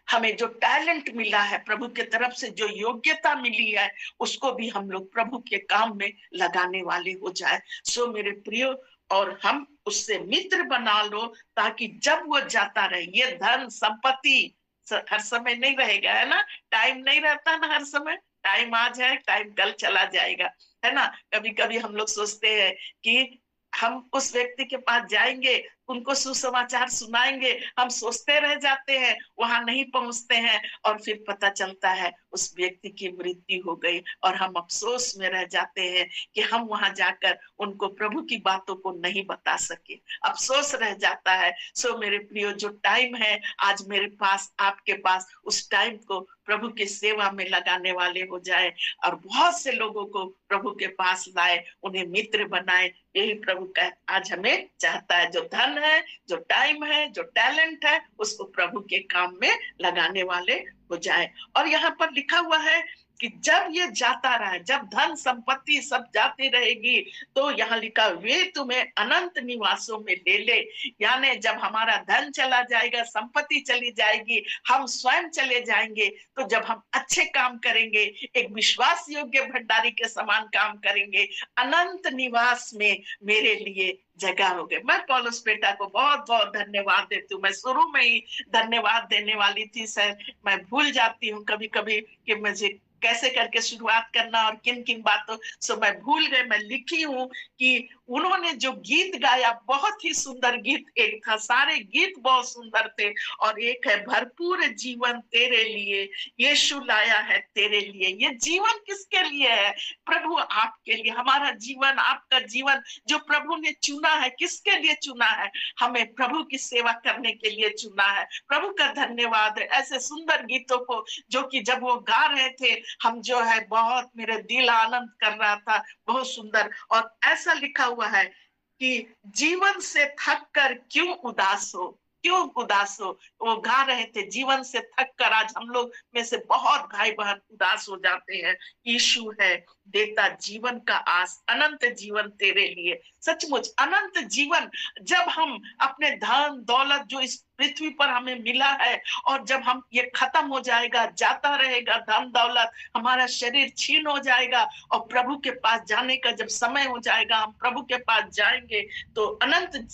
हमें जो टैलेंट मिला है प्रभु के तरफ से, जो योग्यता मिली है, उसको भी हम लोग प्रभु के काम में लगाने वाले हो जाए। सो मेरे प्रियो, और हम उससे मित्र बना लो, ताकि जब वो जाता रहे, ये धन संपत्ति हर समय नहीं रहेगा, है ना। टाइम नहीं रहता ना हर समय, टाइम आज है, टाइम कल चला जाएगा, है ना। कभी कभी हम लोग सोचते हैं कि हम उस व्यक्ति के पास जाएंगे, उनको सुसमाचार सुनाएंगे, हम सोचते रह जाते हैं, वहां नहीं पहुंचते हैं, और फिर पता चलता है उस व्यक्ति की मृत्यु हो गई, और हम अफसोस में रह जाते हैं कि हम वहां जाकर उनको प्रभु की बातों को नहीं बता सके, अफसोस रह जाता है। सो मेरे प्रियो, जो टाइम है आज मेरे पास, आपके पास, उस टाइम को प्रभु की सेवा में लगाने वाले हो जाए, और बहुत से लोगों को प्रभु के पास लाए, उन्हें मित्र बनाए। यही प्रभु का आज हमें चाहता है। जो धन है, जो टाइम है, जो टैलेंट है, उसको प्रभु के काम में लगाने वाले हो जाए। और यहाँ पर लिखा हुआ है कि जब ये जाता रहा, जब धन संपत्ति सब जाती रहेगी, तो यहाँ लिखा वे तुम्हें अनंत निवासों में ले ले। यानी जब हमारा धन चला जाएगा, संपत्ति चली जाएगी, हम स्वयं चले जाएंगे, तो जब हम अच्छे काम करेंगे, एक विश्वास योग्य भंडारी के समान काम करेंगे, अनंत निवास में मेरे लिए जगह हो गई। मैं पौलुस बेटा को बहुत बहुत धन्यवाद देती हूँ। मैं शुरू में ही धन्यवाद देने वाली थी सर, मैं भूल जाती हूँ कभी कभी कि मुझे कैसे करके शुरुआत करना और किन किन बातों से मैं भूल गई। मैं लिखी हूँ कि उन्होंने जो गीत गाया, बहुत ही सुंदर गीत एक था, सारे गीत बहुत सुंदर थे, और एक है भरपूर जीवन तेरे लिए यीशु लाया है तेरे लिए। ये जीवन किसके लिए है? प्रभु आपके लिए। हमारा जीवन, आपका जीवन जो प्रभु ने चुना है, किसके लिए चुना है? हमें प्रभु की सेवा करने के लिए चुना है। प्रभु का धन्यवाद है ऐसे सुंदर गीतों को, जो कि जब वो गा रहे थे, हम जो है बहुत, मेरे दिल आनंद कर रहा था, बहुत सुंदर। और ऐसा लिखा हुआ है कि जीवन से थक कर क्यों उदास हो, क्यों उदास हो। वो गा रहे थे जीवन से थक कर। आज हम लोग में से बहुत भाई बहन उदास हो जाते हैं। यीशु है देता जीवन का आस, अनंत जीवन तेरे लिए। सचमुच अनंत जीवन, जब हम अपने धन दौलत जो इस पृथ्वी पर हमें मिला है, और जब हम ये खत्म हो जाएगा, जाता रहेगा धन दौलत, हमारा शरीर छीन हो जाएगा, और प्रभु के पास जाने का जब समय हो जाएगा, हम प्रभु के पास जाएंगे, तो अनंत,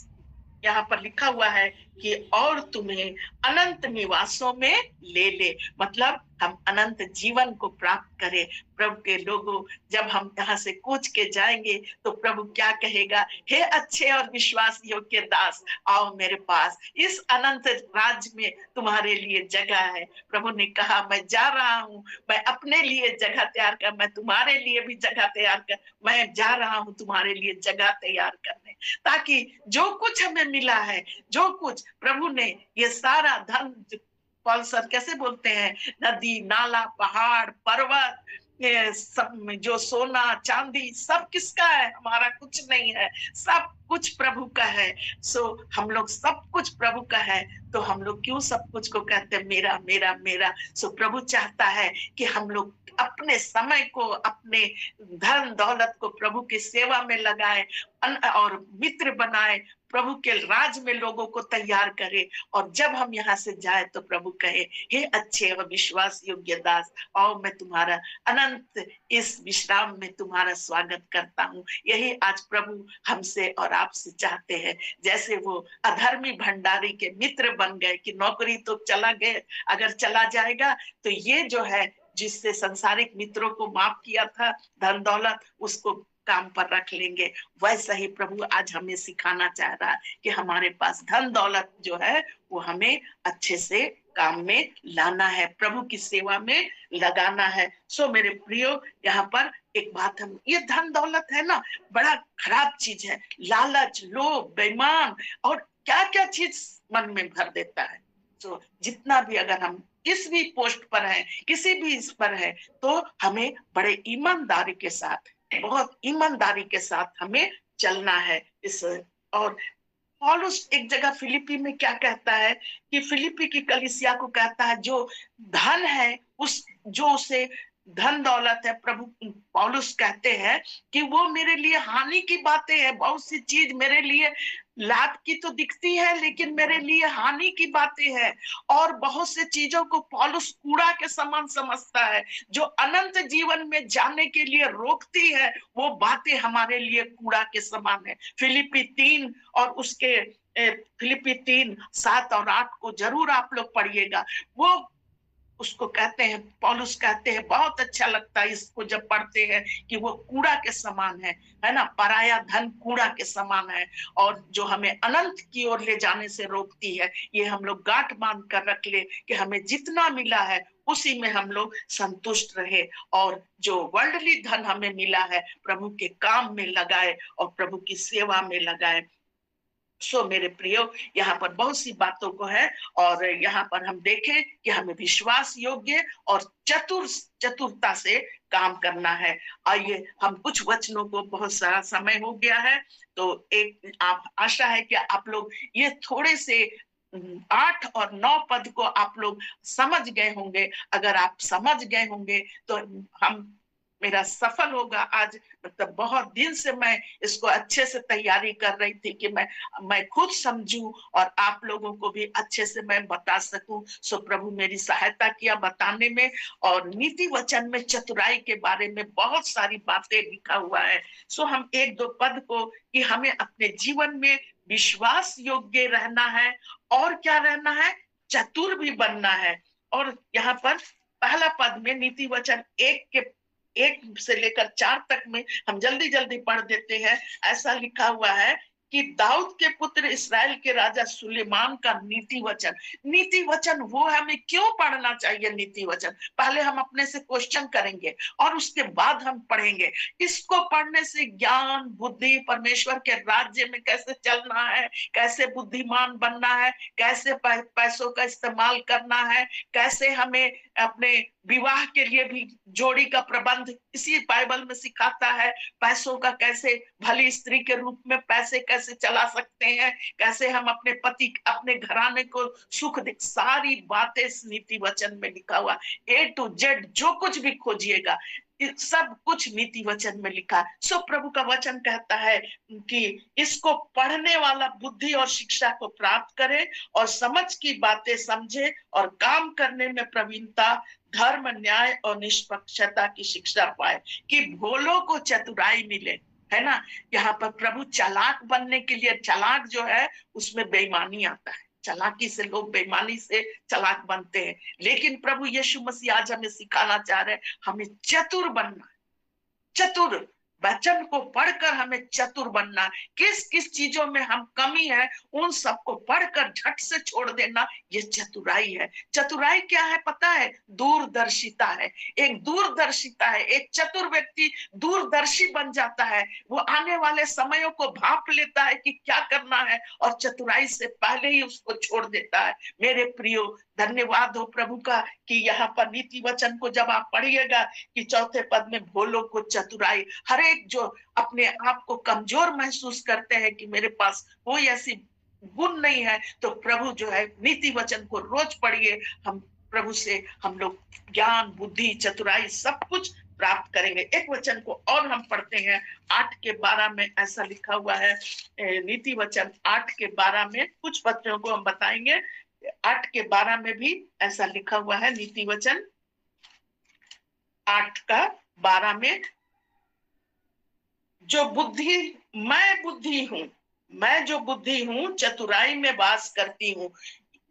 यहाँ पर लिखा हुआ है कि और तुम्हें अनंत निवासों में ले ले। मतलब हम अनंत जीवन को प्राप्त करें। प्रभु के लोगों, जब हम यहाँ से कूच के जाएंगे, तो प्रभु क्या कहेगा? हे अच्छे और विश्वास योग्य दास, आओ मेरे पास, इस अनंत राज्य में तुम्हारे लिए जगह है। प्रभु ने कहा मैं जा रहा हूँ, मैं अपने लिए जगह तैयार कर, मैं तुम्हारे लिए भी जगह तैयार कर, मैं जा रहा हूँ तुम्हारे लिए जगह तैयार करने, ताकि जो कुछ हमें मिला है, जो कुछ प्रभु ने, ये सारा धन, पॉल सर कैसे बोलते हैं, नदी नाला पहाड़ पर्वत, ये सब में जो सोना चांदी, सब किसका है? हमारा कुछ नहीं है, सब कुछ प्रभु का है। सो हम लोग सब कुछ प्रभु का है, तो हम लोग क्यों सब कुछ को कहते हैं मेरा मेरा मेरा? सो प्रभु चाहता है कि हम लोग अपने समय को, अपने धन दौलत को प्रभु की सेवा में लगाए, और मित्र बनाए, प्रभु के राज में लोगों को तैयार करे। और जब हम यहाँ से जाए, तो प्रभु कहे हे अच्छे और विश्वास योग्य दास, आओ मैं तुम्हारा अनंत इस विश्राम में तुम्हारा स्वागत करता हूँ। यही आज प्रभु हमसे और आपसे चाहते हैं। जैसे वो अधर्मी भंडारी के मित्र बन गए कि नौकरी तो चला गए, अगर चला जाएगा तो ये जो है, जिससे संसारिक मित्रों को माफ किया था धन दौलत, उसको काम पर रख लेंगे। वैसा ही प्रभु आज हमें सिखाना चाह रहा है कि हमारे पास धन दौलत जो है, वो हमें अच्छे से काम में लाना है, प्रभु की सेवा में लगाना है। सो मेरे प्रियो, यहाँ पर एक बात, हम ये धन दौलत है ना, बड़ा खराब चीज है। लालच, लोभ, बेईमान और क्या क्या चीज मन में भर देता है। तो जितना भी, अगर हम किस भी पोस्ट पर है, किसी भी इस पर है, तो हमें बड़े ईमानदारी के साथ, बहुत ईमानदारी के साथ हमें चलना है। इस, और पौलुस एक जगह फिलिपी में क्या कहता है कि फिलिपी की कलीसिया को कहता है, जो धन है, उस जो उसे धन दौलत है, प्रभु पौलुस कहते हैं कि वो मेरे लिए हानि की बातें हैं। बहुत सी चीज मेरे लिए लाभ की तो दिखती है, लेकिन मेरे लिए हानि की बातें हैं। और बहुत से चीजों को पौलुस कूड़ा के समान समझता है, जो अनंत जीवन में जाने के लिए रोकती है, वो बातें हमारे लिए कूड़ा के समान है। फिलिपी 3 और उसके फिलिपी 3, 7 और 8 को जरूर आप लोग पढ़िएगा। वो उसको कहते हैं, पौलुस कहते हैं, बहुत अच्छा लगता है इसको जब पढ़ते हैं, कि वो कूड़ा के समान है ना, पराया धन कूड़ा के समान है, और जो हमें अनंत की ओर ले जाने से रोकती है। ये हम लोग गांठ बांध कर रख ले कि हमें जितना मिला है उसी में हम लोग संतुष्ट रहे, और जो वर्ल्डली धन हमें मिला है, प्रभु के काम में लगाए और प्रभु की सेवा में लगाए। सो मेरे प्रियो, यहाँ पर बहुत सी बातों को है, और यहाँ पर हम देखें कि हमें विश्वास योग्य और चतुरता से काम करना है। आइए हम कुछ वचनों को, बहुत सारा समय हो गया है, तो एक आप आशा है कि आप लोग ये थोड़े से 8 और 9 पद को आप लोग समझ गए होंगे। अगर आप समझ गए होंगे तो हम मेरा सफल होगा आज। मतलब बहुत दिन से मैं इसको अच्छे से तैयारी कर रही थी कि मैं खुद समझूं और आप लोगों को भी अच्छे से मैं बता सकूं। सो प्रभु मेरी सहायता किया बताने में। और नीति वचन में चतुराई के बारे में बहुत सारी बातें लिखा हुआ है। सो हम एक दो पद को कि हमें अपने जीवन में विश्वास योग्य रहना है और क्या रहना है, चतुर भी बनना है। और यहाँ पर पहला पद में नीति वचन 1 से लेकर 4 तक में हम जल्दी जल्दी पढ़ देते हैं। ऐसा लिखा हुआ है कि दाऊद के पुत्र इस्राएल के राजा सुलेमान का नीति वचन वो हमें क्यों पढ़ना चाहिए। नीति वचन पहले हम अपने से क्वेश्चन करेंगे और उसके बाद हम पढ़ेंगे। इसको पढ़ने से ज्ञान बुद्धि, परमेश्वर के राज्य में कैसे चलना है, कैसे बुद्धिमान बनना है, कैसे पैसों का इस्तेमाल करना है, कैसे हमें अपने विवाह के लिए भी जोड़ी का प्रबंध इसी बाइबल में सिखाता है। पैसों का कैसे भली स्त्री के रूप में पैसे कैसे चला सकते हैं, कैसे हम अपने पति अपने घराने को सुख दे, सारी बातें इस नीति वचन में लिखा हुआ। A to Z जो कुछ भी खोजिएगा सब कुछ नीति वचन में लिखा है। सो प्रभु का वचन कहता है कि इसको पढ़ने वाला बुद्धि और शिक्षा को प्राप्त करे और समझ की बातें समझे और काम करने में प्रवीणता, धर्म, न्याय और निष्पक्षता की शिक्षा पाए, कि भोलों को चतुराई मिले। है ना। यहाँ पर प्रभु चालाक बनने के लिए, चालाक जो है उसमें बेईमानी आता है। चालाकी से लोग बेईमानी से चालाक बनते हैं, लेकिन प्रभु यीशु मसीह आज हमें सिखाना चाह रहे हैं हमें चतुर बनना। चतुर वचन को पढ़कर हमें चतुर बनना। किस किस चीजों में हम कमी है उन सबको पढ़कर झट से छोड़ देना, ये चतुराई है। चतुराई क्या है पता है, दूरदर्शिता है। एक दूरदर्शिता है। एक चतुर व्यक्ति दूरदर्शी बन जाता है। वो आने वाले समयों को भांप लेता है कि क्या करना है और चतुराई से पहले ही उसको छोड़ देता है। मेरे प्रियो, धन्यवाद हो प्रभु का कि यहाँ पर नीति वचन को जब आप पढ़िएगा कि चौथे पद में भोलों को चतुराई। हर एक जो अपने आप को कमजोर महसूस करते हैं कि मेरे पास कोई ऐसी गुण नहीं है, तो प्रभु जो है नीति वचन को रोज पढ़िए। हम प्रभु से हम लोग ज्ञान बुद्धि चतुराई सब कुछ प्राप्त करेंगे। एक वचन को और हम पढ़ते हैं 8 के 12 में ऐसा लिखा हुआ है। नीति वचन 8 के 12 में कुछ वचनों को हम बताएंगे। 8 के 12 में भी ऐसा लिखा हुआ है। नीति वचन 8 का 12 में, मैं जो बुद्धि हूँ चतुराई में वास करती हूँ।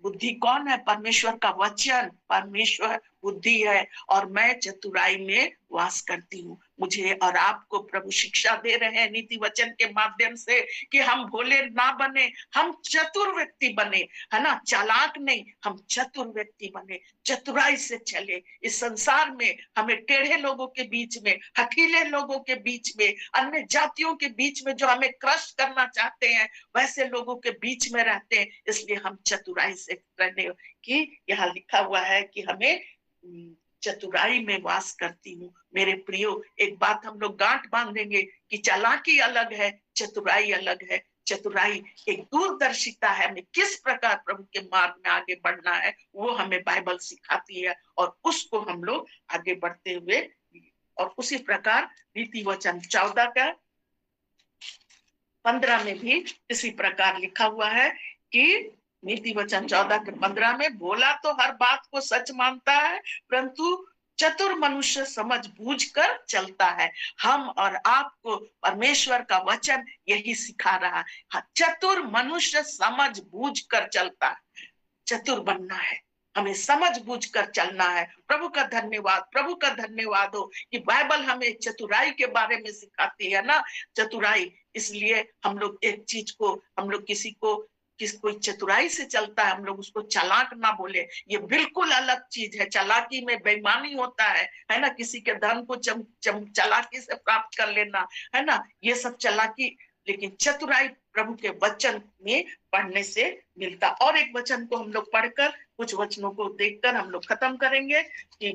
बुद्धि कौन है? परमेश्वर का वचन। परमेश्वर बुद्धि है और मैं चतुराई में वास करती हूँ। मुझे और आपको प्रभु शिक्षा दे रहे हैं नीति वचन के माध्यम से कि हम भोले ना बने, हम चतुर व्यक्ति बने। है ना, चालाक नहीं, हम चतुर व्यक्ति बने, चतुराई से चले। इस संसार में हमें टेढ़े लोगों के बीच में, हठीले लोगों के बीच में, अन्य जातियों के बीच में जो हमें क्रश करना चाहते हैं वैसे लोगों के बीच में रहते हैं। इसलिए हम चतुराई से रहने की यहाँ लिखा हुआ है कि हमें चतुराई में वास करती हूँ। मेरे प्रियो, एक बात हम लोग गांठ बांधेंगे कि चालाकी अलग है, चतुराई अलग है। चतुराई एक दूरदर्शिता है, हमें किस प्रकार प्रभु के मार्ग में आगे बढ़ना है वो हमें बाइबल सिखाती है और उसको हम लोग आगे बढ़ते हुए। और उसी प्रकार नीति वचन 14 का 15 में भी इसी प्रकार लिखा हुआ है कि नीति वचन 14 के 15 में, भोला तो हर बात को सच मानता है परंतु चतुर मनुष्य समझ बूझ कर चलता है। हम और आपको परमेश्वर का वचन यही सिखा रहा है। चतुर मनुष्य समझ बूझ कर चलता है। चतुर बनना है, हमें समझ बूझ कर चलना है। प्रभु का धन्यवाद हो कि बाइबल हमें चतुराई के बारे में सिखाती है ना। चतुराई, इसलिए हम लोग एक चीज को, हम लोग कोई चतुराई से चलता है हम लोग उसको चालाक ना बोले। ये बिल्कुल अलग चीज है। चालाकी में बेईमानी होता है ना, किसी के धन को चालाकी से प्राप्त कर लेना, है ना, ये सब चालाकी। लेकिन चतुराई प्रभु के वचन में पढ़ने से मिलता। और एक वचन को हम लोग पढ़कर, कुछ वचनों को देखकर हम लोग खत्म करेंगे कि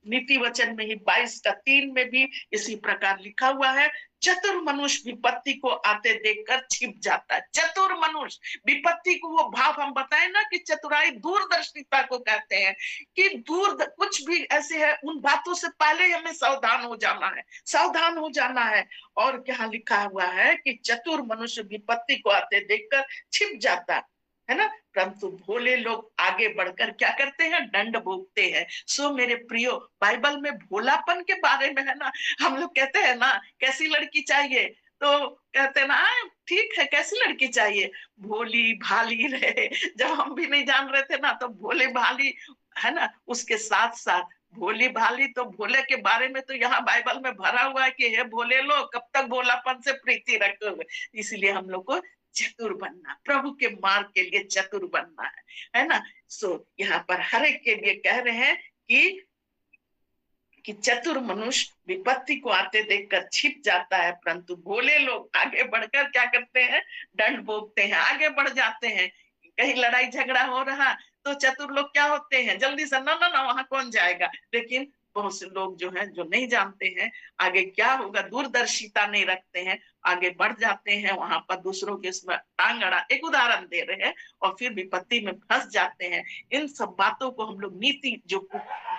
नीति वचन में ही 22 का 3 में भी इसी प्रकार लिखा हुआ है। चतुर मनुष्य विपत्ति को आते देखकर छिप जाता है। चतुर मनुष्य विपत्ति को, वो भाव हम बताए ना कि चतुराई दूरदर्शिता को कहते हैं, कि कुछ भी ऐसे है उन बातों से पहले हमें सावधान हो जाना है, सावधान हो जाना है। और क्या लिखा हुआ है कि चतुर मनुष्य विपत्ति को आते देखकर छिप जाता है ना, परंतु भोले लोग आगे बढ़कर क्या करते हैं, दंड भोगते हैं। सो मेरे प्रियो, बाइबल में भोलापन के बारे में है ना, हम लोग कहते हैं ना कैसी लड़की चाहिए, तो कहते हैं ना ठीक है कैसी लड़की चाहिए, भोली भाली रहे। जब हम भी नहीं जान रहे थे ना तो भोले भाली, है ना, उसके साथ साथ भोली भाली, तो भोले के बारे में तो यहाँ बाइबल में भरा हुआ है कि हे भोले लोग कब तक भोलापन से प्रीति रखोगे। इसलिए हम लोग को चतुर बनना, प्रभु के मार्ग के लिए चतुर बनना है ना। सो यहाँ पर हर एक के लिए कह रहे हैं कि चतुर मनुष्य विपत्ति को आते देखकर छिप जाता है, परंतु भोले लोग आगे बढ़कर क्या करते हैं, दंड भोगते हैं, आगे बढ़ जाते हैं। कहीं लड़ाई झगड़ा हो रहा तो चतुर लोग क्या होते हैं, जल्दी से ना ना ना वहां कौन जाएगा। लेकिन बहुत से लोग जो हैं, जो नहीं जानते हैं आगे क्या होगा, दूरदर्शिता नहीं रखते हैं, आगे बढ़ जाते हैं, वहां पर दूसरों के इसमें टांग अड़ा, एक उदाहरण दे रहे हैं, और फिर विपत्ति में फंस जाते हैं। इन सब बातों को हम लोग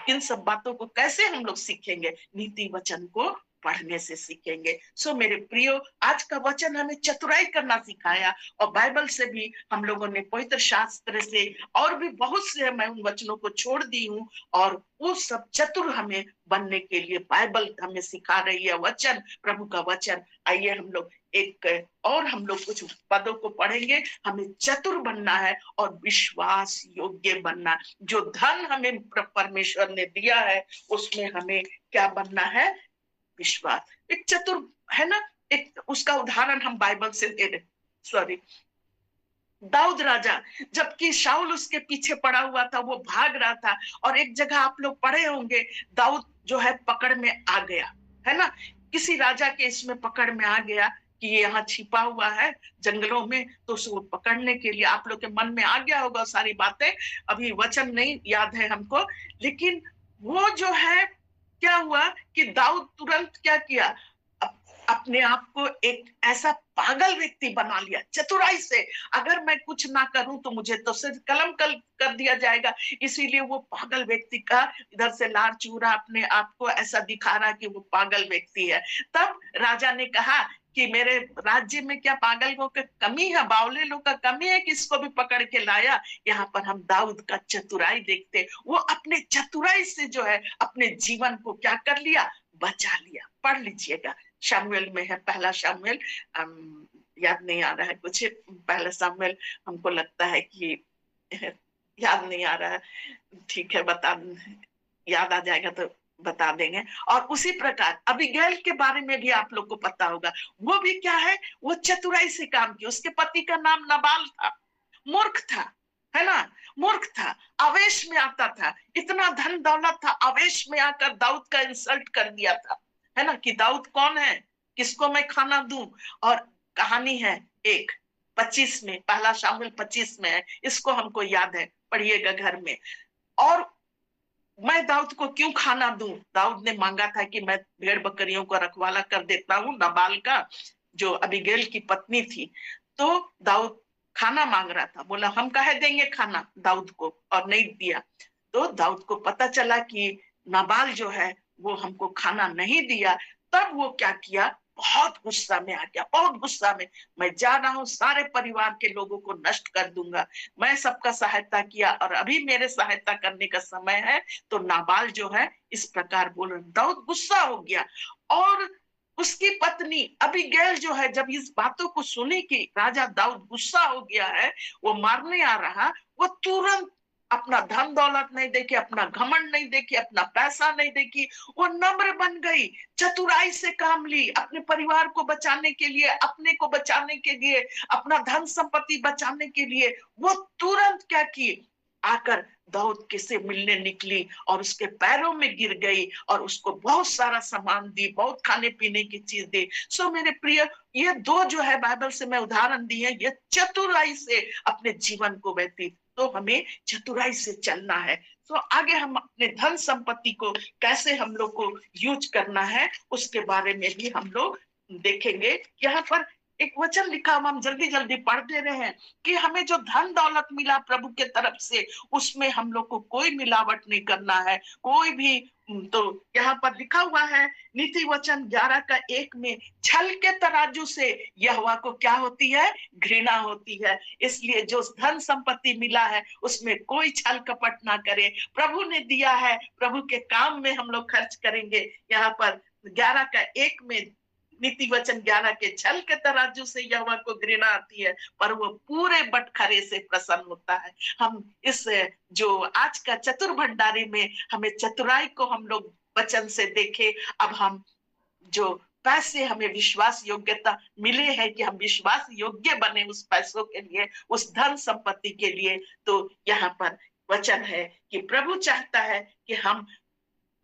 इन सब बातों को कैसे हम लोग सीखेंगे, नीति वचन को पढ़ने से सीखेंगे। सो मेरे प्रियो, आज का वचन हमें चतुराई करना सिखाया, और बाइबल से भी हम लोगों ने पवित्र शास्त्र से और भी बहुत से मैं उन वचनों को छोड़ दी हूँ, और वो सब चतुर हमें बनने के लिए बाइबल हमें सिखा रही है, वचन, प्रभु का वचन। आइए हम लोग हम लोग कुछ पदों को पढ़ेंगे। हमें चतुर बनना है और विश्वास योग्य बनना। जो धन हमें परमेश्वर ने दिया है उसमें हमें क्या बनना है, विश्वास। एक चतुर है ना, एक उसका उदाहरण हम बाइबल से दे रहे, सॉरी, दाऊद राजा, जबकि शाऊल उसके पीछे पड़ा हुआ था, वो भाग रहा था, और एक जगह आप लोग पढ़े होंगे, दाऊद जो है पकड़ में आ गया, है ना, किसी राजा के इसमें पकड़ में आ गया कि ये यहाँ छिपा हुआ है जंगलों में, तो उसको पकड़ने के लिए आप लोग के मन में आ गया होगा सारी बातें, अभी वचन नहीं याद है हमको, लेकिन वो जो है क्या हुआ कि दाऊद तुरंत क्या किया, अपने आप को एक ऐसा पागल व्यक्ति बना लिया चतुराई से। अगर मैं कुछ ना करूं तो मुझे तो सिर्फ कलम कर दिया जाएगा, इसीलिए वो पागल व्यक्ति का इधर से लार चूरा अपने आप को ऐसा दिखा रहा कि वो पागल व्यक्ति है। तब राजा ने कहा कि मेरे राज्य में क्या पागलों की कमी है, बावले लोग का कमी है कि इसको भी पकड़ के लाया। यहाँ पर हम दाऊद का चतुराई देखते, वो अपने चतुराई से जो है अपने जीवन को क्या कर लिया, बचा लिया। पढ़ लीजिएगा, शामुएल में है, पहला शामुएल, याद नहीं आ रहा है कुछ, पहला शामुएल हमको लगता है कि याद नहीं आ रहा है, ठीक है याद आ जाएगा तो बता देंगे। और उसी प्रकार अबीगैल के बारे में भी आप लोग को पता होगा, वो भी क्या है, वो चतुराई से काम की। उसके पति का नाम नबाल था, मूर्ख था, है ना, मूर्ख था, आवेश में आता था, इतना धन दौलत था, आवेश में आकर दाऊद का इंसल्ट कर दिया था, है ना, कि दाऊद कौन है, किसको मैं खाना दूं। और कहानी है एक 25 में, पहला शामुएल 25 में है, इसको हमको याद है, पढ़िएगा घर में। और मैं दाऊद को क्यों खाना दूं, दाऊद ने मांगा था कि मैं भेड़ बकरियों को रखवाला कर देता हूँ, नबाल का जो अबीगैल की पत्नी थी। तो दाऊद खाना मांग रहा था, बोला हम काहे देंगे खाना दाऊद को, और नहीं दिया। तो दाऊद को पता चला कि नबाल जो है वो हमको खाना नहीं दिया। तब वो क्या किया, बहुत गुस्सा में आ गया, बहुत गुस्सा में, मैं जा रहा हूँ, सारे परिवार के लोगों को नष्ट कर दूंगा। मैं सबका सहायता किया और अभी मेरे सहायता करने का समय है, तो नाबाल जो है इस प्रकार बोल रहे। दाऊद गुस्सा हो गया, और उसकी पत्नी अबीगैल जो है, जब इस बातों को सुनी कि राजा दाऊद गुस्सा हो गया है, वो मारने आ रहा, वो तुरंत अपना धन दौलत नहीं देखी, अपना घमंड नहीं देखी, अपना पैसा नहीं देखी, वो नम्र बन गई, चतुराई से काम ली, अपने परिवार को बचाने के लिए, अपने को बचाने के लिए, अपना धन संपत्ति बचाने के लिए वो तुरंत क्या की, आकर दाऊद के से मिलने निकली और उसके पैरों में गिर गई और उसको बहुत सारा सामान दी, बहुत खाने पीने की चीज दी। सो मेरे प्रिय, ये दो जो है बाइबल से मैं उदाहरण दी है, ये चतुराई से अपने जीवन को व्यतीत, तो हमें चतुराई से चलना है। तो आगे हम अपने धन संपत्ति को कैसे हम लोग को यूज करना है उसके बारे में भी हम लोग देखेंगे यहाँ पर एक वचन लिखा, हम जल्दी जल्दी पढ़ दे रहे हैं कि हमें जो धन दौलत मिला प्रभु के तरफ से, उसमें हम लोग को कोई मिलावट नहीं करना है, कोई भी। तो यहाँ पर लिखा हुआ है नीति वचन 11:1 में, छल के तराजू से यहोवा को क्या होती है? घृणा होती है। इसलिए जो धन संपत्ति मिला है उसमें कोई छल कपट ना करे। प्रभु ने दिया है, प्रभु के काम में हम लोग खर्च करेंगे। यहाँ पर 11:1 में, नीति वचन 11 के, छल के तराजू से यहोवा को घृणा आती है, पर वो पूरे बटखरे से प्रसन्न होता है। हम इस जो आज का चतुर भंडारी में हमें चतुराई को हम लोग वचन से देखे। अब हम जो पैसे हमें विश्वास योग्यता मिले हैं कि हम विश्वास योग्य बने उस पैसों के लिए, उस धन संपत्ति के लिए, तो यहाँ पर वचन है कि प्रभु चाहता है कि हम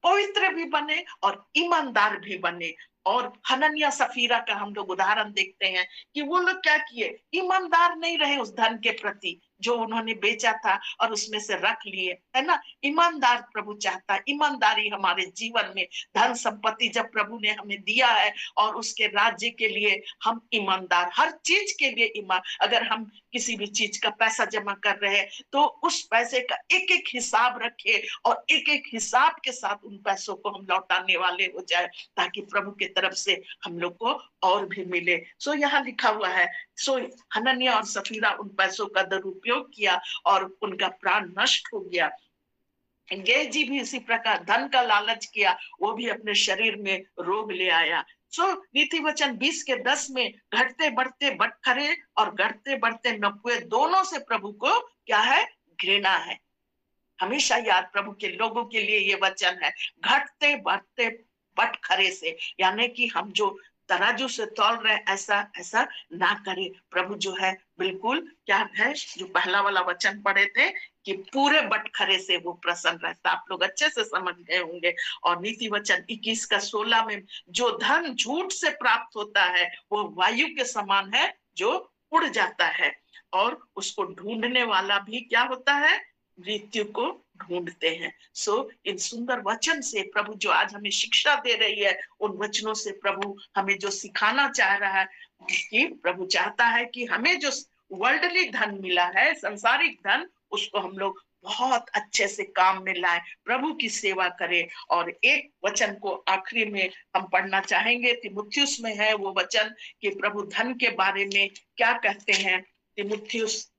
पवित्र भी बने और ईमानदार भी बने। और हनन्या सफीरा का हम लोग उदाहरण देखते हैं कि वो लोग क्या किए, ईमानदार नहीं रहे उस धन के प्रति जो उन्होंने बेचा था और उसमें से रख लिए, है ना। ईमानदार प्रभु चाहता है, ईमानदारी हमारे जीवन में। धन संपत्ति जब प्रभु ने हमें दिया है और उसके राज्य के लिए हम ईमानदार, हर चीज के लिए ईमान। अगर हम किसी भी चीज का पैसा जमा कर रहे हैं तो उस पैसे का एक एक हिसाब रखे और एक एक हिसाब के साथ उन पैसों को हम लौटाने वाले हो जाए, ताकि प्रभु के तरफ से हम लोग को और भी मिले। सो यहाँ लिखा हुआ है, सो हनन्या और सफीरा उन पैसों का दुरुपयोग किया और उनका प्राण नष्ट हो गया। गेहजी भी इसी प्रकार धन का लालच किया, वो भी अपने शरीर में रोग ले आया। सो नीति वचन 20:10 में, घटते बढ़ते बटखरे और घटते बढ़ते नपुए दोनों से प्रभु को क्या है? घृणा है। हमेशा याद, प्रभु के लोगों के लिए ये वचन है, घटते बढ़ते बटखरे से, यानी कि हम जो तराजू से तौल रहे ऐसा ऐसा ना करे। प्रभु जो है बिल्कुल क्या है, जो पहला वाला वचन पढ़े थे कि पूरे बटखरे से वो प्रसन्न रहता, आप लोग अच्छे से समझ गए होंगे। और नीति वचन 21:16 में, जो धन झूठ से प्राप्त होता है वो वायु के समान है जो उड़ जाता है, और उसको ढूंढने वाला भी क्या होता है? मृत्यु को ढूंढते हैं। सो इन सुंदर वचन से प्रभु जो आज हमें शिक्षा दे रही है, उन वचनों से प्रभु हमें जो सिखाना चाह रहा है कि प्रभु चाहता है कि हमें जो वर्ल्डली धन मिला है, सांसारिक धन, उसको हम लोग बहुत अच्छे से काम में लाए, प्रभु की सेवा करें। और एक वचन को आखिरी में हम पढ़ना चाहेंगे, तीमुथियुस में है वो वचन कि प्रभु धन के बारे में क्या कहते हैं। तीमुथियुस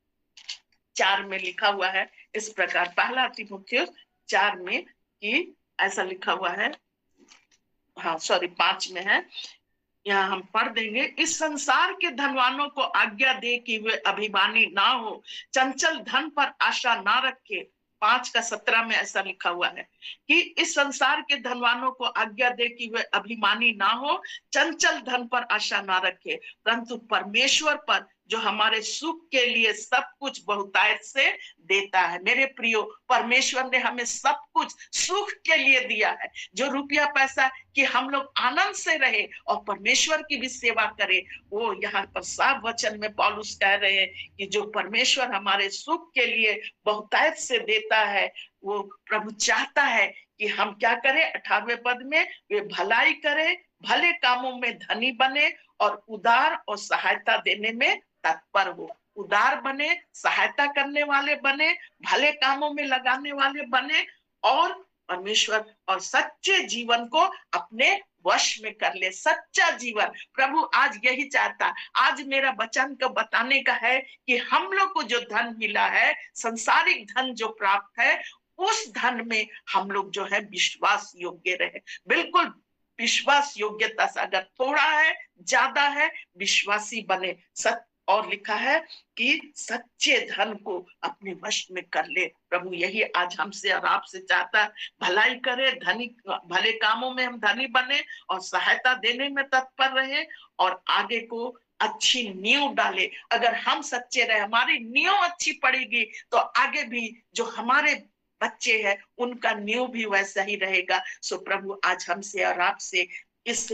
4 में लिखा हुआ है इस प्रकार, पहला तीमुथियुस 4 में कि ऐसा लिखा हुआ है, हाँ सॉरी 5 में है, यहाँ हम पढ़ देंगे। इस संसार के धनवानों को आज्ञा दे कि वे अभिमानी ना हो, चंचल धन पर आशा ना रखे। 5:17 में ऐसा लिखा हुआ है कि इस संसार के धनवानों को आज्ञा दे कि वे अभिमानी ना हो, चंचल धन पर आशा ना रखे, परंतु परमेश्वर पर जो हमारे सुख के लिए सब कुछ बहुतायत से देता है। मेरे प्रियो, परमेश्वर ने हमें सब कुछ सुख के लिए दिया है। जो रुपया पैसा कि हम लोग आनंद से रहे और परमेश्वर की भी सेवा करें, वो यहाँ पर साफ वचन में पौलुस कह रहे हैं कि जो परमेश्वर हमारे सुख के लिए बहुतायत से देता है, वो प्रभु चाहता है कि हम क्या करें। 18वें पद में, वे भलाई करें, भले कामों में धनी बने और उदार और सहायता देने में तत्पर हो। उदार बने, सहायता करने वाले बने, भले कामों में लगाने वाले बने, और परमेश्वर और सच्चे जीवन को अपने वश में कर ले। सच्चा जीवन प्रभु आज यही चाहता। आज मेरा वचन को बताने का है कि हम लोग को जो धन मिला है, संसारिक धन जो प्राप्त है, उस धन में हम लोग जो है विश्वास योग्य रहे। बिल्कुल विश्वास योग्यता से, अगर थोड़ा है ज्यादा है, विश्वासी बने। और लिखा है कि सच्चे धन को अपने वश में कर ले। प्रभु यही आज हमसे और आपसे चाहता है, भलाई करे, धनी, भले कामों में हम धनी बने और सहायता देने में तत्पर रहे और आगे को अच्छी नींव डाले। अगर हम सच्चे रहे, हमारी नींव अच्छी पड़ेगी, तो आगे भी जो हमारे बच्चे हैं उनका नींव भी वैसा ही रहेगा। सो प्रभु आज हमसे और आपसे इस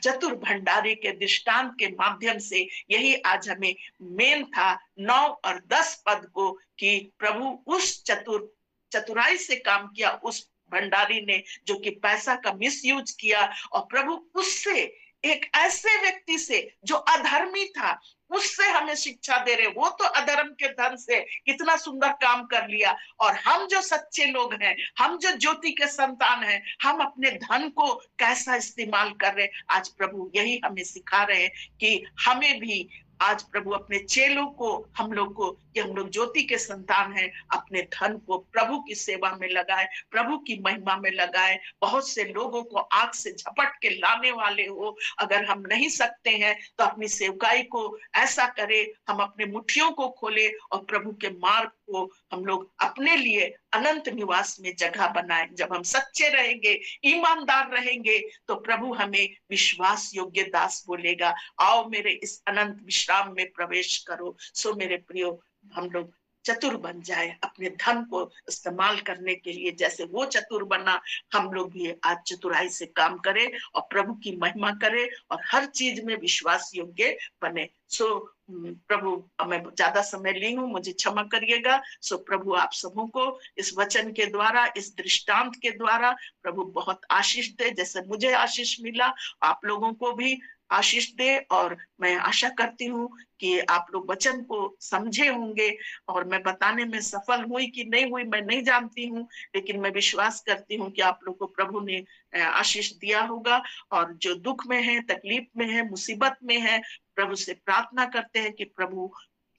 चतुर भंडारी के दृष्टांत के माध्यम से यही आज हमें मेन था 9 और 10 पद को, कि प्रभु उस चतुराई से काम किया उस भंडारी ने जो कि पैसा का मिसयूज किया, और प्रभु उससे एक ऐसे व्यक्ति से जो अधर्मी था, उससे हमें शिक्षा दे रहे। वो तो अधर्म के धन से कितना सुंदर काम कर लिया, और हम जो सच्चे लोग हैं, हम जो ज्योति के संतान हैं, हम अपने धन को कैसा इस्तेमाल कर रहे हैं। आज प्रभु यही हमें सिखा रहे हैं कि हमें भी, आज प्रभु अपने चेलों को, हम लोग को, कि हम लोग ज्योति के संतान हैं, अपने धन को प्रभु की सेवा में लगाए, प्रभु की महिमा में लगाए। बहुत से लोगों को आग से झपट के लाने वाले हो, अगर हम नहीं सकते हैं तो अपनी सेवकाई को ऐसा करे, हम अपने मुट्ठियों को खोले और प्रभु के मार्ग को हम लोग अपने लिए अनंत निवास में जगह बनाए। जब हम सच्चे रहेंगे, ईमानदार रहेंगे, तो प्रभु हमें विश्वास योग्य दास बोलेगा, आओ मेरे इस अनंत विश्राम में प्रवेश करो। सो मेरे प्रियो, हम लोग चतुर बन जाए अपने धन को इस्तेमाल करने के लिए, जैसे वो चतुर बना, हम लोग भी आज चतुराई से काम करें और प्रभु की महिमा करें और हर चीज में विश्वास योग्य बने। सो प्रभु, मैं ज्यादा समय ली हूँ, मुझे क्षमा करिएगा। सो प्रभु आप सबों को इस वचन के द्वारा, इस दृष्टांत के द्वारा प्रभु बहुत आशीष दे। जैसे मुझे आशीष मिला, आप लोगों को भी आशीष दे। और मैं आशा करती हूँ कि आप लोग वचन को समझे होंगे, और मैं बताने में सफल हुई कि नहीं हुई मैं नहीं जानती हूँ, लेकिन मैं विश्वास करती हूँ कि आप लोग को प्रभु ने आशीष दिया होगा। और जो दुख में है, तकलीफ में है, मुसीबत में है, प्रभु से प्रार्थना करते हैं कि प्रभु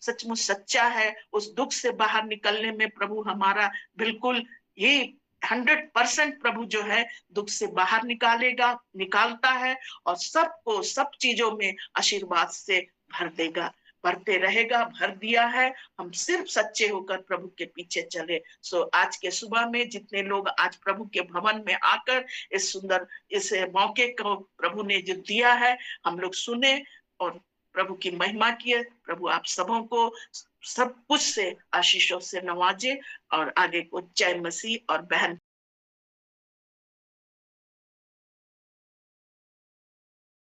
सचमुच सच्चा है, उस दुख से बाहर निकलने में प्रभु हमारा बिल्कुल ही 100% प्रभु जो है दुख से बाहर निकालेगा, निकालता है, और सबको सब चीजों में आशीर्वाद से भर देगा, भरते रहेगा, भर दिया है। हम सिर्फ सच्चे होकर प्रभु के पीछे चले। सो आज के सुबह में जितने लोग आज प्रभु के भवन में आकर इस सुंदर इस मौके को प्रभु ने जो दिया है, हम लोग सुने और प्रभु की महिमा किए। प्रभु आप सबों को सब कुछ से आशीषों से नवाजे, और आगे को जय मसीह और बहन